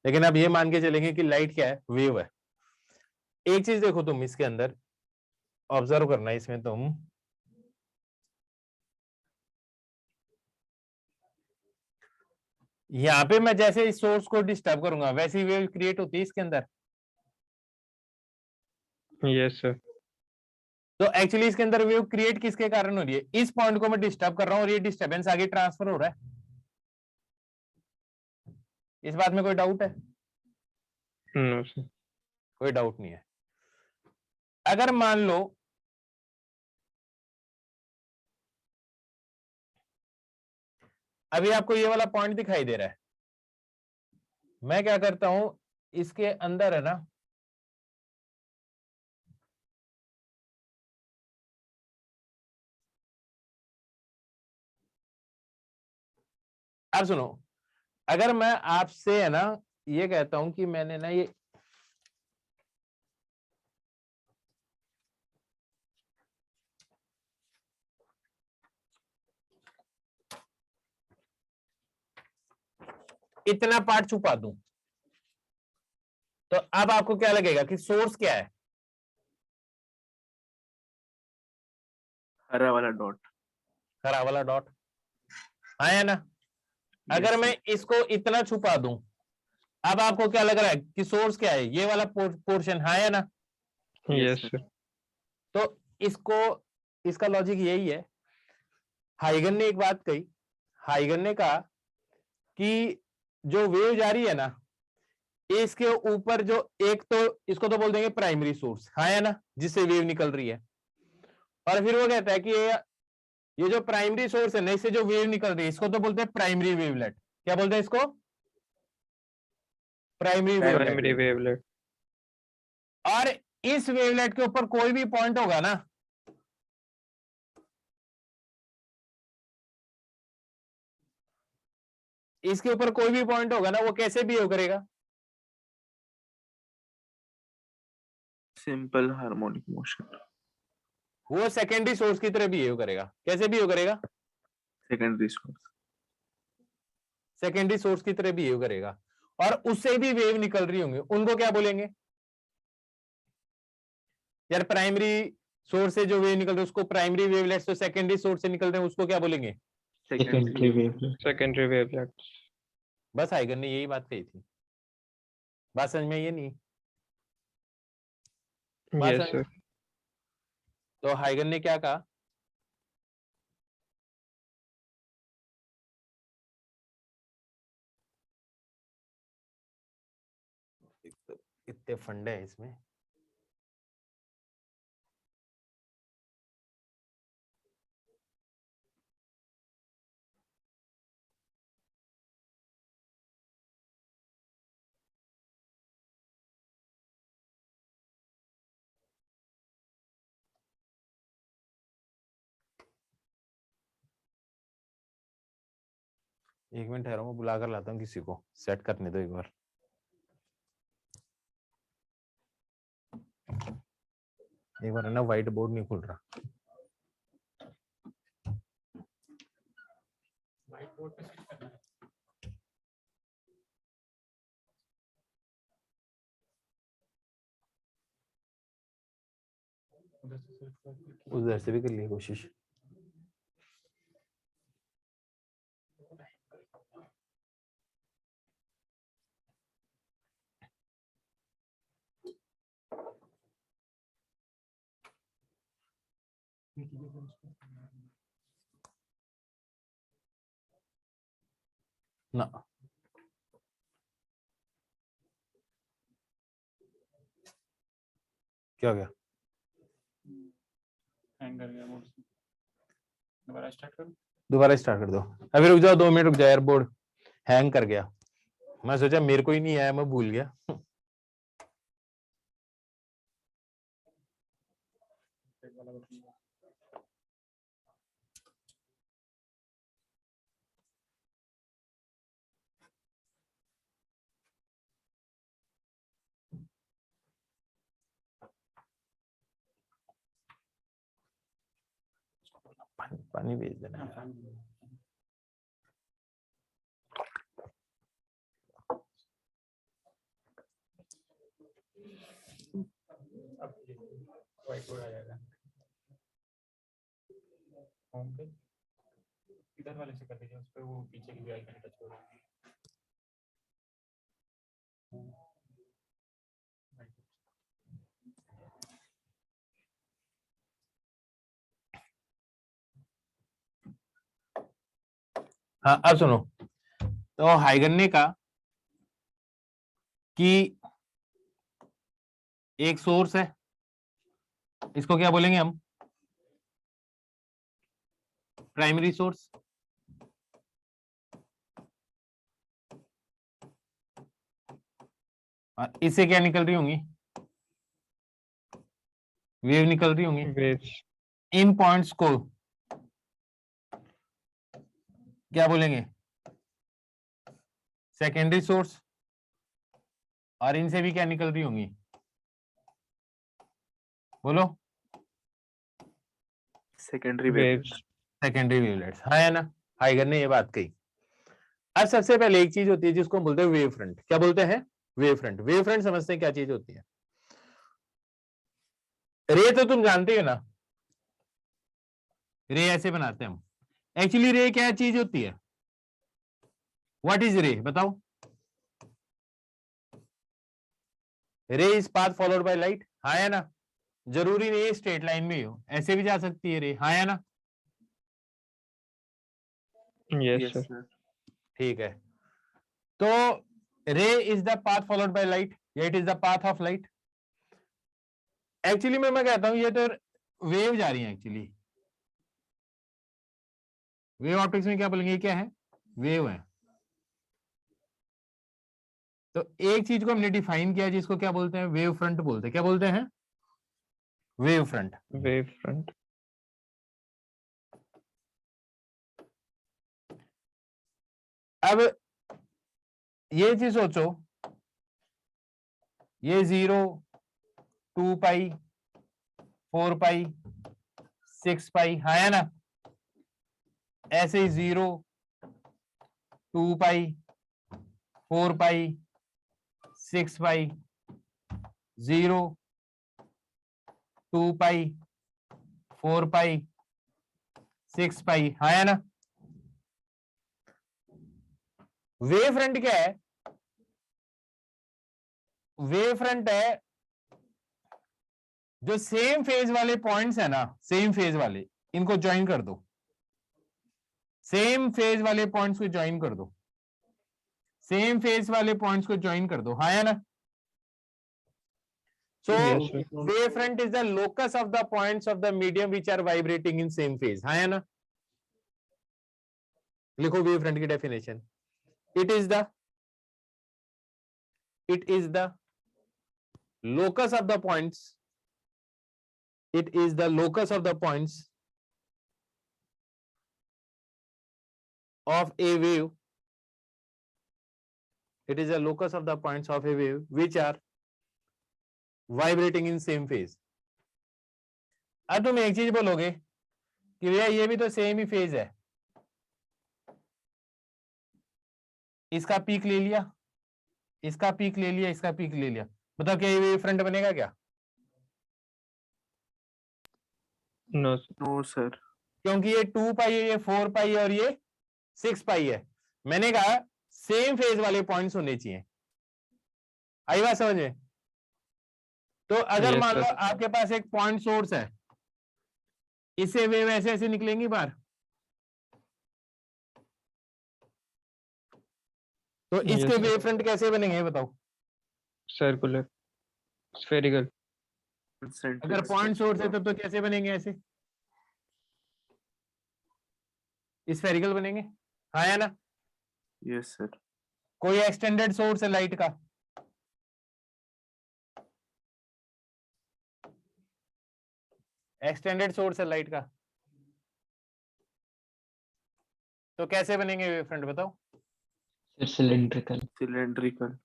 [SPEAKER 1] लेकिन अब ये मान के चलेंगे कि लाइट क्या है, वेव है। एक चीज देखो तुम इसके अंदर ऑब्जर्व करना है, इसमें तुम यहाँ पे मैं जैसे इस सोर्स को डिस्टर्ब करूंगा वैसी वेव क्रिएट होती है इसके अंदर।
[SPEAKER 3] Yes sir.
[SPEAKER 1] तो एक्चुअली इसके अंदर वेव क्रिएट किसके कारण हो रही है, इस पॉइंट को मैं डिस्टर्ब कर रहा हूं और ये डिस्टर्बेंस आगे ट्रांसफर हो रहा है। इस बात में कोई डाउट है?
[SPEAKER 3] No sir.
[SPEAKER 1] कोई डाउट नहीं है। अगर मान लो अभी आपको ये वाला पॉइंट दिखाई दे रहा है, मैं क्या करता हूं, इसके अंदर है ना, अब सुनो, अगर मैं आपसे है ना ये कहता हूं कि मैंने ना ये इतना पार्ट छुपा दूं, तो अब आपको क्या लगेगा कि सोर्स क्या है?
[SPEAKER 2] हरा वाला डॉट।
[SPEAKER 1] हरा वाला डॉट आया ना। अगर मैं इसको इतना छुपा दूं, अब आपको क्या लग रहा है कि सोर्स क्या है, ये वाला पोर्शन, हाँ या ना?
[SPEAKER 3] Yes sir.
[SPEAKER 1] तो इसको, इसका लॉजिक यही है। हाइगन ने एक बात कही, हाइगन ने कहा कि जो वेव जा रही है ना, इसके ऊपर जो एक तो इसको तो बोल देंगे प्राइमरी सोर्स, हाँ या ना, जिससे वेव निकल रही है। और फिर वो कहता है कि ये जो प्राइमरी सोर्स है ना, इससे जो वेव निकल रही है, इसको तो बोलते हैं प्राइमरी वेवलेट। क्या बोलते हैं इसको? Primary wavelet.
[SPEAKER 3] Primary wavelet.
[SPEAKER 1] और इस वेवलेट के ऊपर कोई भी पॉइंट होगा ना, इसके ऊपर कोई भी पॉइंट होगा ना, वो कैसे बिहेव करेगा?
[SPEAKER 2] Simple harmonic motion.
[SPEAKER 1] वो सेकेंडरी सोर्स की तरह बिहेव करेगा। कैसे बिहेव करेगा?
[SPEAKER 2] Secondary source.
[SPEAKER 1] सेकेंडरी सोर्स की तरह बिहेव करेगा। और उससे भी वेव निकल रही होंगी, उनको क्या बोलेंगे यार? प्राइमरी सोर्स से जो वेव निकल रही है उसको प्राइमरी वेवलेट्स, तो सेकेंडरी सोर्स से निकल रहे हैं उसको क्या बोलेंगे?
[SPEAKER 2] Secondary wavelet.
[SPEAKER 3] Secondary wavelet.
[SPEAKER 1] बस हाइगर ने यही बात कही थी। बात समझ में ये नहीं? बात
[SPEAKER 3] यस
[SPEAKER 1] समझ?
[SPEAKER 3] सर।
[SPEAKER 1] तो हाइगर ने क्या कहा, इतने फंडे हैं इसमें। एक मिनट ठहरो, मैं बुला कर लाता हूँ किसी को, सेट करने दो एक बार। एक बार है ना व्हाइट बोर्ड नहीं खुल रहा।
[SPEAKER 4] व्हाइट बोर्ड पे स्विच करना है। उधर से स्विच करके
[SPEAKER 1] उधर से भी कर लिए कोशिश। ना क्या हो गया?
[SPEAKER 4] हैंग कर गया बोर्ड से। दोबारा स्टार्ट करो।
[SPEAKER 1] दोबारा स्टार्ट कर दो। अभी रुक जाओ 2 मिनट रुक जाओ यार, बोर्ड हैंग कर गया। मैं सोचा मेरे को ही नहीं आया, मैं भूल गया।
[SPEAKER 4] एक वाला बटन।
[SPEAKER 1] पानी भेज देना।
[SPEAKER 4] हाँ, फैन। अब व्हाइट बोर्ड आ जाएगा। होम पे इधर वाले से कर दीजिए, उस पे वो पीछे की भी आइकन टच हो रहा है।
[SPEAKER 1] हाँ अब सुनो, तो हाइगन ने कहा कि एक सोर्स है, इसको क्या बोलेंगे हम? Primary source. और इससे क्या निकल रही होंगी? वेव निकल रही होंगी।
[SPEAKER 3] वेव्स।
[SPEAKER 1] इन पॉइंट्स को क्या बोलेंगे? Secondary source. और इनसे भी क्या निकल रही होंगी? बोलो।
[SPEAKER 2] Secondary
[SPEAKER 3] waves.
[SPEAKER 1] Secondary wavelets. हाँ है ना, हाइगर ने ये बात कही। अब सबसे पहले एक चीज होती है जिसको हम बोलते हैं वेव फ्रंट। क्या बोलते हैं? Wave front. वेव फ्रंट समझते हैं क्या चीज होती है? रे तो तुम जानते हो ना, रे ऐसे बनाते हैं हम। एक्चुअली रे क्या चीज होती है? व्हाट इज रे? बताओ। रे is path followed by light. हाँ है ना, जरूरी नहीं है स्ट्रेट लाइन में ही हो, ऐसे भी जा सकती है रे। हाँ है ना,
[SPEAKER 3] यस
[SPEAKER 2] यस
[SPEAKER 3] सर।
[SPEAKER 2] सर।
[SPEAKER 1] ठीक है। तो ray is the path followed by light, या it is the path of light. Actually मैं कहता हूं ये तो वेव जा रही है एक्चुअली। वेव ऑप्टिक्स में क्या बोलेंगे? ये क्या है? वेव है। तो एक चीज को हमने डिफाइन किया जिसको क्या बोलते हैं? वेव फ्रंट बोलते हैं। क्या बोलते हैं? Wave front.
[SPEAKER 3] Wave front.
[SPEAKER 1] अब ये चीज सोचो, ये 0, 2 पाई, 4 पाई, 6 पाई। हाँ है ना, ऐसे ही 0, 2 पाई, 4 पाई, 6 पाई, 0, 2 पाई, 4 पाई, 6 पाई। हाँ है ना, वेव फ्रंट क्या है? वेव फ्रंट है जो सेम फेज वाले पॉइंट्स है ना, सेम फेज वाले, इनको ज्वाइन कर दो। सेम फेज वाले पॉइंट्स को ज्वाइन कर दो। सेम फेज वाले पॉइंट्स को ज्वाइन कर दो। हाँ है ना, so
[SPEAKER 3] Yes, sir.
[SPEAKER 1] wavefront is the locus of the points of the medium which are vibrating in same phase. हाँ है ना, लिखो wavefront की definition. it is the locus of the points, it is the locus of the points of a wave, it is the locus of the points of a wave which are vibrating in same phase. अब तुम एक चीज बोलोगे कि भैया ये भी तो सेम ही फेज है, इसका पीक ले लिया, इसका पीक ले लिया, इसका पीक ले लिया, बताओ क्या ये वेव फ्रंट बनेगा क्या?
[SPEAKER 3] No
[SPEAKER 2] no sir.
[SPEAKER 1] क्योंकि ये 2 पाई है, ये 4 पाई है और ये 6 पाई है। मैंने कहा सेम फेज वाले पॉइंट्स होने चाहिए। आई बात समझ में? तो अगर
[SPEAKER 3] Yes,
[SPEAKER 1] मान लो
[SPEAKER 3] sir.
[SPEAKER 1] आपके पास एक पॉइंट सोर्स है, इससे वेव ऐसे ऐसे निकलेंगी बाहर, तो
[SPEAKER 3] Yes,
[SPEAKER 1] इसके
[SPEAKER 3] sir.
[SPEAKER 1] वेव फ्रंट कैसे बनेंगे बताओ?
[SPEAKER 3] Circular, spherical.
[SPEAKER 1] अगर पॉइंट सोर्स है तब तो कैसे बनेंगे? ऐसे स्फेरिकल बनेंगे, हाँ या ना?
[SPEAKER 2] Yes sir.
[SPEAKER 1] कोई एक्सटेंडेड सोर्स है लाइट का, एक्सटेंडेड सोर्स है लाइट का, तो कैसे बनेंगे वेव फ्रंट बताओ?
[SPEAKER 5] सिलेंड्रिकल।
[SPEAKER 2] सिलेंड्रिकल।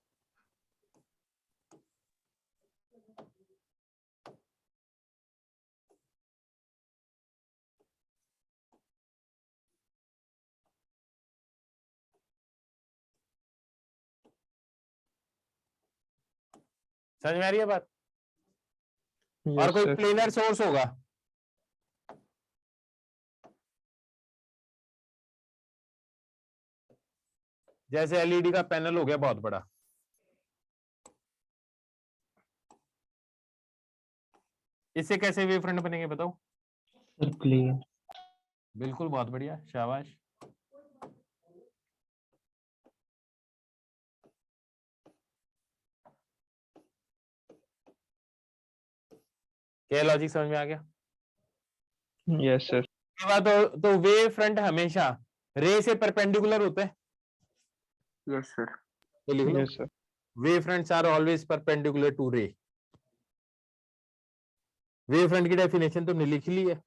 [SPEAKER 1] समझ में आ रही है बात? और
[SPEAKER 3] यस
[SPEAKER 1] कोई
[SPEAKER 3] सर।
[SPEAKER 1] प्लेनर सोर्स होगा, जैसे एलईडी का पैनल हो गया बहुत बड़ा, इससे कैसे वेव फ्रंट बनेंगे बताओ?
[SPEAKER 5] सर्कुलेयर।
[SPEAKER 1] बिल्कुल, बहुत बढ़िया, शाबाश। क्या लॉजिक समझ में आ गया?
[SPEAKER 3] Yes sir.
[SPEAKER 1] ये बात तो वेव फ्रंट हमेशा रे से परपेंडिकुलर होता है,
[SPEAKER 2] यस सर।
[SPEAKER 1] तो लिख लो
[SPEAKER 3] yes sir.
[SPEAKER 1] Wavefronts are always perpendicular to ray. Wavefront की डेफिनेशन तुमने लिख ली है।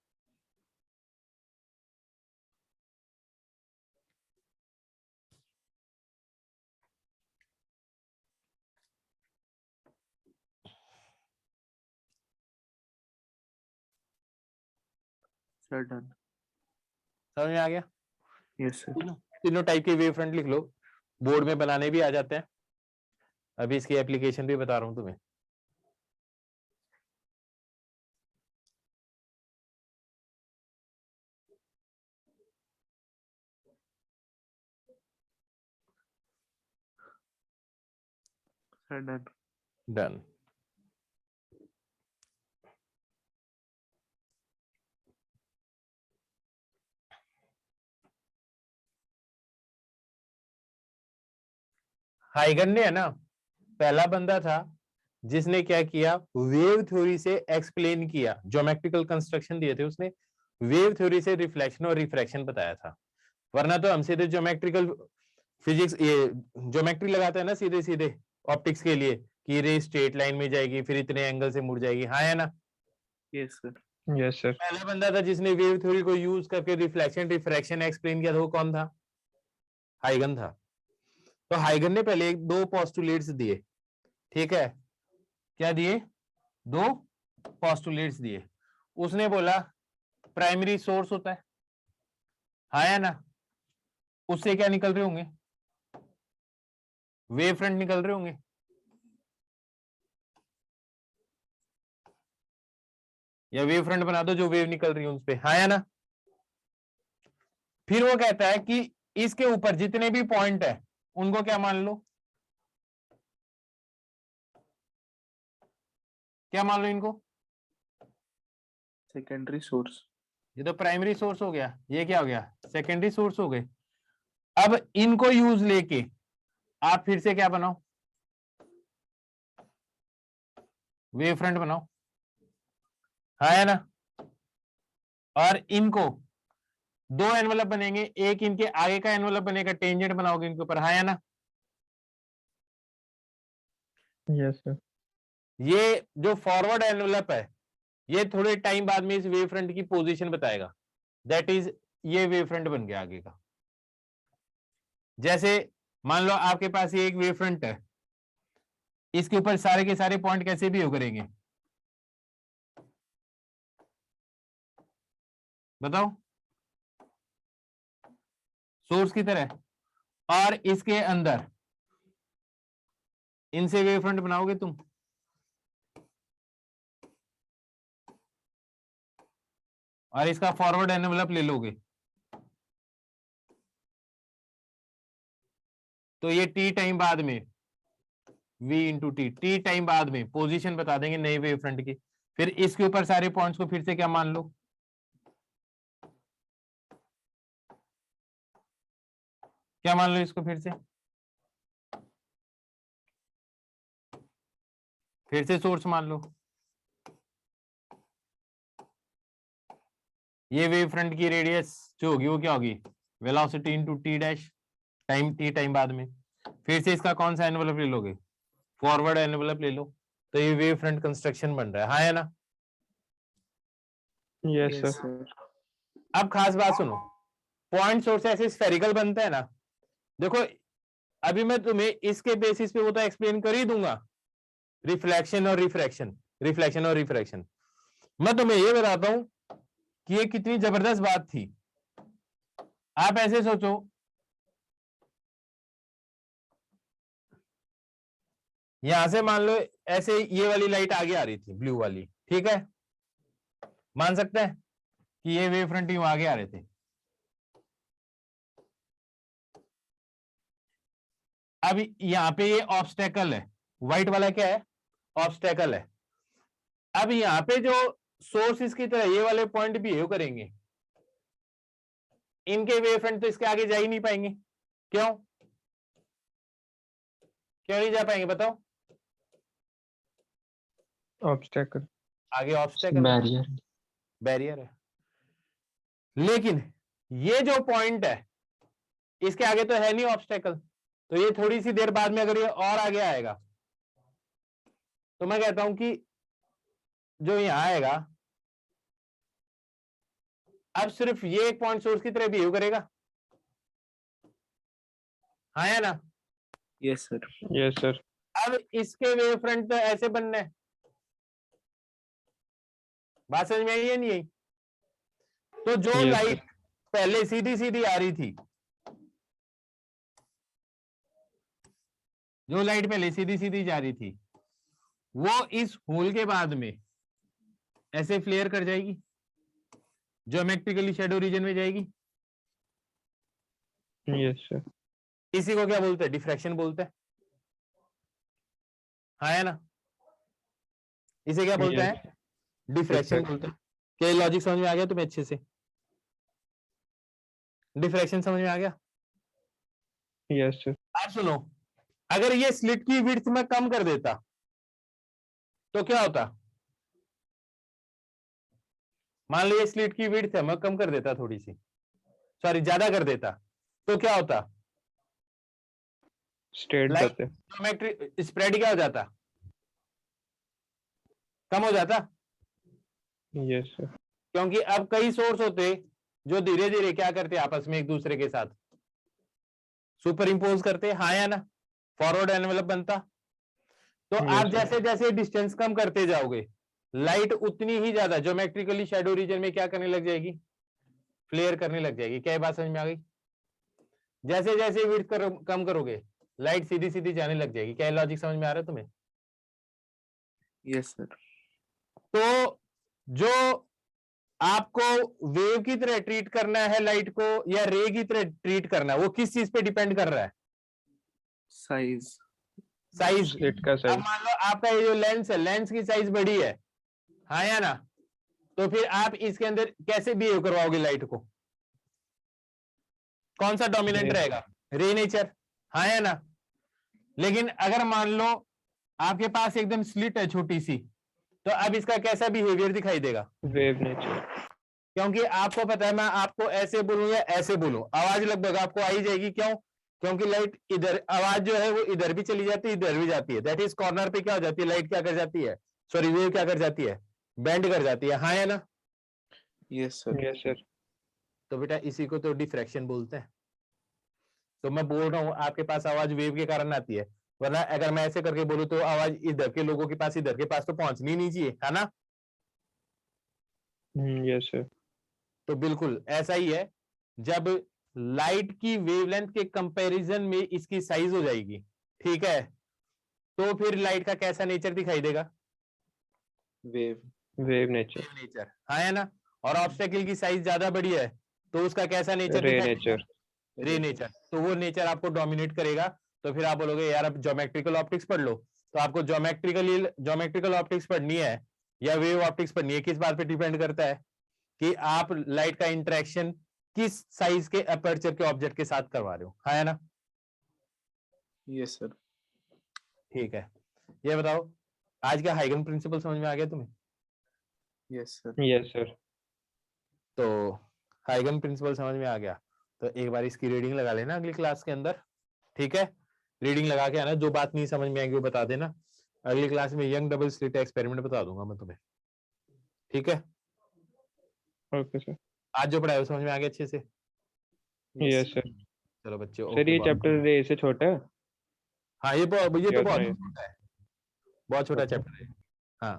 [SPEAKER 2] Sir done.
[SPEAKER 1] समझ में आ गया?
[SPEAKER 2] Yes sir.
[SPEAKER 1] तीनों टाइप के वेव फ्रंट लिख लो, बोर्ड में बनाने भी आ जाते हैं। अभी इसकी एप्लीकेशन भी बता रहा हूं तुम्हें।
[SPEAKER 2] Sir done.
[SPEAKER 1] डन। हाइगन ने है ना, पहला बंदा था जिसने क्या किया, वेव थ्योरी से एक्सप्लेन किया, ज्योमेट्रिकल कंस्ट्रक्शन दिए थे उसने, वेव थ्योरी से रिफ्लेक्शन और रिफ्रैक्शन बताया था। वरना तो हम सीधे ज्योमेट्रिकल फिजिक्स, ये ज्योमेट्री लगाते हैं ना सीधे सीधे ऑप्टिक्स के लिए, कि रे स्ट्रेट लाइन में जाएगी, फिर इतने एंगल से मुड़ जाएगी, हाँ या ना?
[SPEAKER 2] Yes sir.
[SPEAKER 3] Yes sir.
[SPEAKER 1] पहला बंदा था जिसने वेव थ्योरी को यूज करके रिफ्लेक्शन रिफ्रैक्शन एक्सप्लेन किया था, वो कौन था? हाइगन था। तो हाइगन ने पहले दो पोस्टुलेट्स दिए, ठीक है? क्या दिए? दो पोस्टुलेट्स दिए। उसने बोला प्राइमरी सोर्स होता है, हाँ या ना? उससे क्या निकल रहे होंगे? वेव फ्रंट निकल रहे होंगे। या वेव फ्रंट बना दो जो वेव निकल रही है उस पे, हाँ या ना? फिर वो कहता है कि इसके ऊपर जितने भी पॉइंट है उनको क्या मान लो? क्या मान लो इनको?
[SPEAKER 2] Secondary source.
[SPEAKER 1] ये तो प्राइमरी सोर्स हो गया, ये क्या हो गया? सेकेंडरी सोर्स हो गए। अब इनको यूज लेके आप फिर से क्या बनाओ? वेव फ्रंट बनाओ, हाँ या ना? और इनको दो एनवलप बनेंगे, एक इनके आगे का एनवलप बनेगा, टेंजेंट बनाओगे इनके ऊपर, हाँ या ना?
[SPEAKER 3] Yes sir.
[SPEAKER 1] ये जो फॉरवर्ड एनवलप है ये थोड़े टाइम बाद में इस वेव फ्रंट की पोजीशन बताएगा, दैट इज ये वेव फ्रंट बन गया आगे का। जैसे मान लो आपके पास ये एक वेव फ्रंट है, इसके ऊपर सारे के सारे पॉइंट कैसे भी हो करेंगे, बताओ, सोर्स की तरह, और इसके अंदर इनसे वेव फ्रंट बनाओगे तुम, और इसका फॉरवर्ड एनवेलप ले लोगे, तो ये टी टाइम बाद में v इंटू टी टाइम बाद में पोजीशन बता देंगे नए वेव फ्रंट की। फिर इसके ऊपर सारे पॉइंट्स को फिर से क्या मान लो, क्या मान लो इसको, फिर से सोर्स मान लो। ये वेव फ्रंट की रेडियस जो होगी वो क्या होगी, velocity into T dash time, T time बाद में। फिर से इसका कौन सा एनवेलप ले लोगे, फॉरवर्ड एनवेलप ले लो, तो ये वेव फ्रंट कंस्ट्रक्शन बन रहा है, हाँ या ना।
[SPEAKER 3] Yes
[SPEAKER 2] yes
[SPEAKER 3] sir.
[SPEAKER 2] सर।
[SPEAKER 1] अब खास बात सुनो, पॉइंट सोर्स ऐसे स्फेरिकल बनता है ना, देखो अभी मैं तुम्हें इसके बेसिस पे वो तो एक्सप्लेन कर ही दूंगा, रिफ्लेक्शन और रिफ्रैक्शन, रिफ्लेक्शन और रिफ्रैक्शन। मैं तुम्हें ये बताता हूं कि ये कितनी जबरदस्त बात थी। आप ऐसे सोचो, यहां से मान लो ऐसे ये वाली लाइट आगे आ रही थी, ब्लू वाली, ठीक है, मान सकते हैं कि ये वेव फ्रंट यूं आगे आ रहे थे। अब यहां पे ये ऑब्स्टेकल है, व्हाइट वाला क्या है, ऑब्स्टेकल है। अब यहां पे जो सोर्सेस की तरह ये वाले पॉइंट बिहेव करेंगे, इनके वेव फ्रंट तो इसके आगे जा ही नहीं पाएंगे। क्यों क्यों नहीं जा पाएंगे बताओ,
[SPEAKER 3] ऑब्स्टेकल,
[SPEAKER 1] आगे ऑब्स्टेकल,
[SPEAKER 5] बैरियर।
[SPEAKER 1] बैरियर है। लेकिन ये जो पॉइंट है इसके आगे तो है नहीं ऑब्स्टेकल, तो ये थोड़ी सी देर बाद में अगर ये और आगे आएगा तो मैं कहता हूं कि जो यहां आएगा अब सिर्फ ये एक पॉइंट सोर्स की तरह बिहेव करेगा, हाँ या ना।
[SPEAKER 2] Yes sir.
[SPEAKER 3] Yes sir.
[SPEAKER 1] अब इसके वेव फ्रंट तो ऐसे बनने हैं, बात समझ में आई है नहीं आई। तो जो
[SPEAKER 3] Yes,
[SPEAKER 1] लाइट पहले सीधी सीधी आ रही थी, जो लाइट पहले सीधी सीधी जा रही थी, वो इस होल के बाद में ऐसे फ्लेयर कर जाएगी, ज्योमेट्रिकली शैडो रीजन में जाएगी।
[SPEAKER 3] Yes sir.
[SPEAKER 1] इसी को क्या बोलते हैं, डिफ्रैक्शन बोलते हैं, हाँ है ना। इसे क्या बोलते
[SPEAKER 3] Yes.
[SPEAKER 1] हैं, डिफ्रैक्शन बोलते हैं। क्या लॉजिक समझ में आ गया तुम्हें अच्छे से, डिफ्रैक्शन समझ में आ गया।
[SPEAKER 3] Yes sir.
[SPEAKER 1] आप सुनो, अगर ये स्लिट की विड्थ में कम कर देता तो क्या होता, मान लो ये स्लिट की विड्थ है, मैं कम कर देता थोड़ी सी, सॉरी ज्यादा कर देता, तो क्या होता,
[SPEAKER 3] स्ट्रेट
[SPEAKER 1] लाइट
[SPEAKER 3] जाते।
[SPEAKER 1] ज्योमेट्री स्प्रेड क्या हो जाता, कम हो जाता।
[SPEAKER 3] Yes sir.
[SPEAKER 1] क्योंकि अब कई सोर्स होते जो धीरे धीरे क्या करते आपस में एक दूसरे के साथ सुपर इंपोज करते, हाँ या ना, फॉरवर्ड एनवेलप बनता। तो
[SPEAKER 3] Yes,
[SPEAKER 1] आप
[SPEAKER 3] sir.
[SPEAKER 1] जैसे जैसे डिस्टेंस कम करते जाओगे, लाइट उतनी ही ज्यादा ज्योमेट्रिकली शैडो रीजन में क्या करने लग जाएगी, फ्लेयर करने लग जाएगी। क्या ये बात समझ में आ गई। जैसे जैसे विड्थ कम करोगे, लाइट सीधी सीधी जाने लग जाएगी। क्या लॉजिक समझ में आ रहा है तुम्हें।
[SPEAKER 2] Yes sir.
[SPEAKER 1] तो जो आपको वेव की तरह ट्रीट करना है लाइट को, या रे की तरह ट्रीट करना है, वो किस चीज पे डिपेंड कर रहा है,
[SPEAKER 2] साइज।
[SPEAKER 1] साइज।
[SPEAKER 3] स्लिट का
[SPEAKER 1] अब
[SPEAKER 3] साइज।
[SPEAKER 1] मान लो आपका ये जो लेंस है, लेंस की साइज बड़ी है, हाँ या ना, तो फिर आप इसके अंदर कैसे बिहेव करवाओगे लाइट को, कौन सा डोमिनेंट
[SPEAKER 3] Yes.
[SPEAKER 1] रहेगा, रे नेचर, हाँ या ना। लेकिन अगर मान लो आपके पास एकदम स्लिट है छोटी सी, तो अब इसका कैसा बिहेवियर दिखाई देगा,
[SPEAKER 3] वेव नेचर।
[SPEAKER 1] क्योंकि आपको पता है मैं आपको ऐसे बोलूं या ऐसे बोलूं, आवाज लगभग आपको आई जाएगी। क्यों, क्योंकि लाइट इधर, आवाज जो है वो इधर भी चली जाती है, इधर भी जाती है। दैट इज कॉर्नर पे क्या हो जाती है, लाइट क्या कर जाती है, सॉरी वेव क्या कर जाती है, बेंड कर जाती है, हाँ या ना।
[SPEAKER 2] Yes sir.
[SPEAKER 3] Yes sir.
[SPEAKER 1] तो बेटा इसी को तो डिफ्रैक्शन बोलते हैं। तो मैं बोल रहा हूँ आपके पास आवाज वेव के कारण आती है, वरना अगर मैं ऐसे करके बोलूं तो आवाज इधर के लोगों के पास, इधर के पास तो पहुंचनी नहीं चाहिए, है ना।
[SPEAKER 3] Yes sir.
[SPEAKER 1] तो बिल्कुल ऐसा ही है, जब लाइट की वेवलेंथ के कंपैरिजन में इसकी साइज हो जाएगी, ठीक है, तो फिर लाइट का कैसा नेचर दिखाई देगा?
[SPEAKER 2] Wave.
[SPEAKER 3] Wave nature,
[SPEAKER 1] wave nature, हाँ है ना। और ऑब्स्टेकल की साइज ज्यादा बड़ी है तो उसका कैसा नेचर
[SPEAKER 3] रे
[SPEAKER 1] दिखाई देगा?
[SPEAKER 3] नेचर।
[SPEAKER 1] रे नेचर। तो वो नेचर आपको डोमिनेट करेगा। तो फिर आप बोलोगे यार अब ज्योमेट्रिकल ऑप्टिक्स पढ़ लो, तो आपको ज्योमेट्रिकल ऑप्टिक्स पढ़नी है या वेव ऑप्टिक्स पढ़नी है, किस बात पे डिपेंड करता है कि आप लाइट का इंटरेक्शन किस साइज के अपर्चर के ऑब्जेक्ट के साथ करवा रहे हो, हाँ है ना।
[SPEAKER 2] Yes sir.
[SPEAKER 1] ठीक है, ये बताओ आज का हाइगन प्रिंसिपल समझ में आ गया तुम्हें?
[SPEAKER 2] Yes sir.
[SPEAKER 3] Yes sir.
[SPEAKER 1] तो हाइगन प्रिंसिपल समझ में आ गया तो एक बार इसकी रीडिंग लगा लेना अगली क्लास के अंदर, ठीक है। रीडिंग लगा के आना, जो बात नहीं समझ में आएगी वो बता देना। अगली क्लास में यंग डबल स्लिट एक्सपेरिमेंट बता दूंगा मैं तुम्हें, ठीक है।
[SPEAKER 3] Okay sir.
[SPEAKER 1] आज जो पढ़ाया वो समझ में आ गया अच्छे से?
[SPEAKER 3] Yes sir.
[SPEAKER 1] चलो बच्चे,
[SPEAKER 3] सर ये
[SPEAKER 1] ओके,
[SPEAKER 3] चैप्टर रे से छोटा है?
[SPEAKER 1] हाँ ये तो
[SPEAKER 3] या
[SPEAKER 1] बहुत
[SPEAKER 3] उतना ही?
[SPEAKER 1] छोटा है, बहुत छोटा
[SPEAKER 3] अच्छा।
[SPEAKER 1] चैप्टर है, हाँ।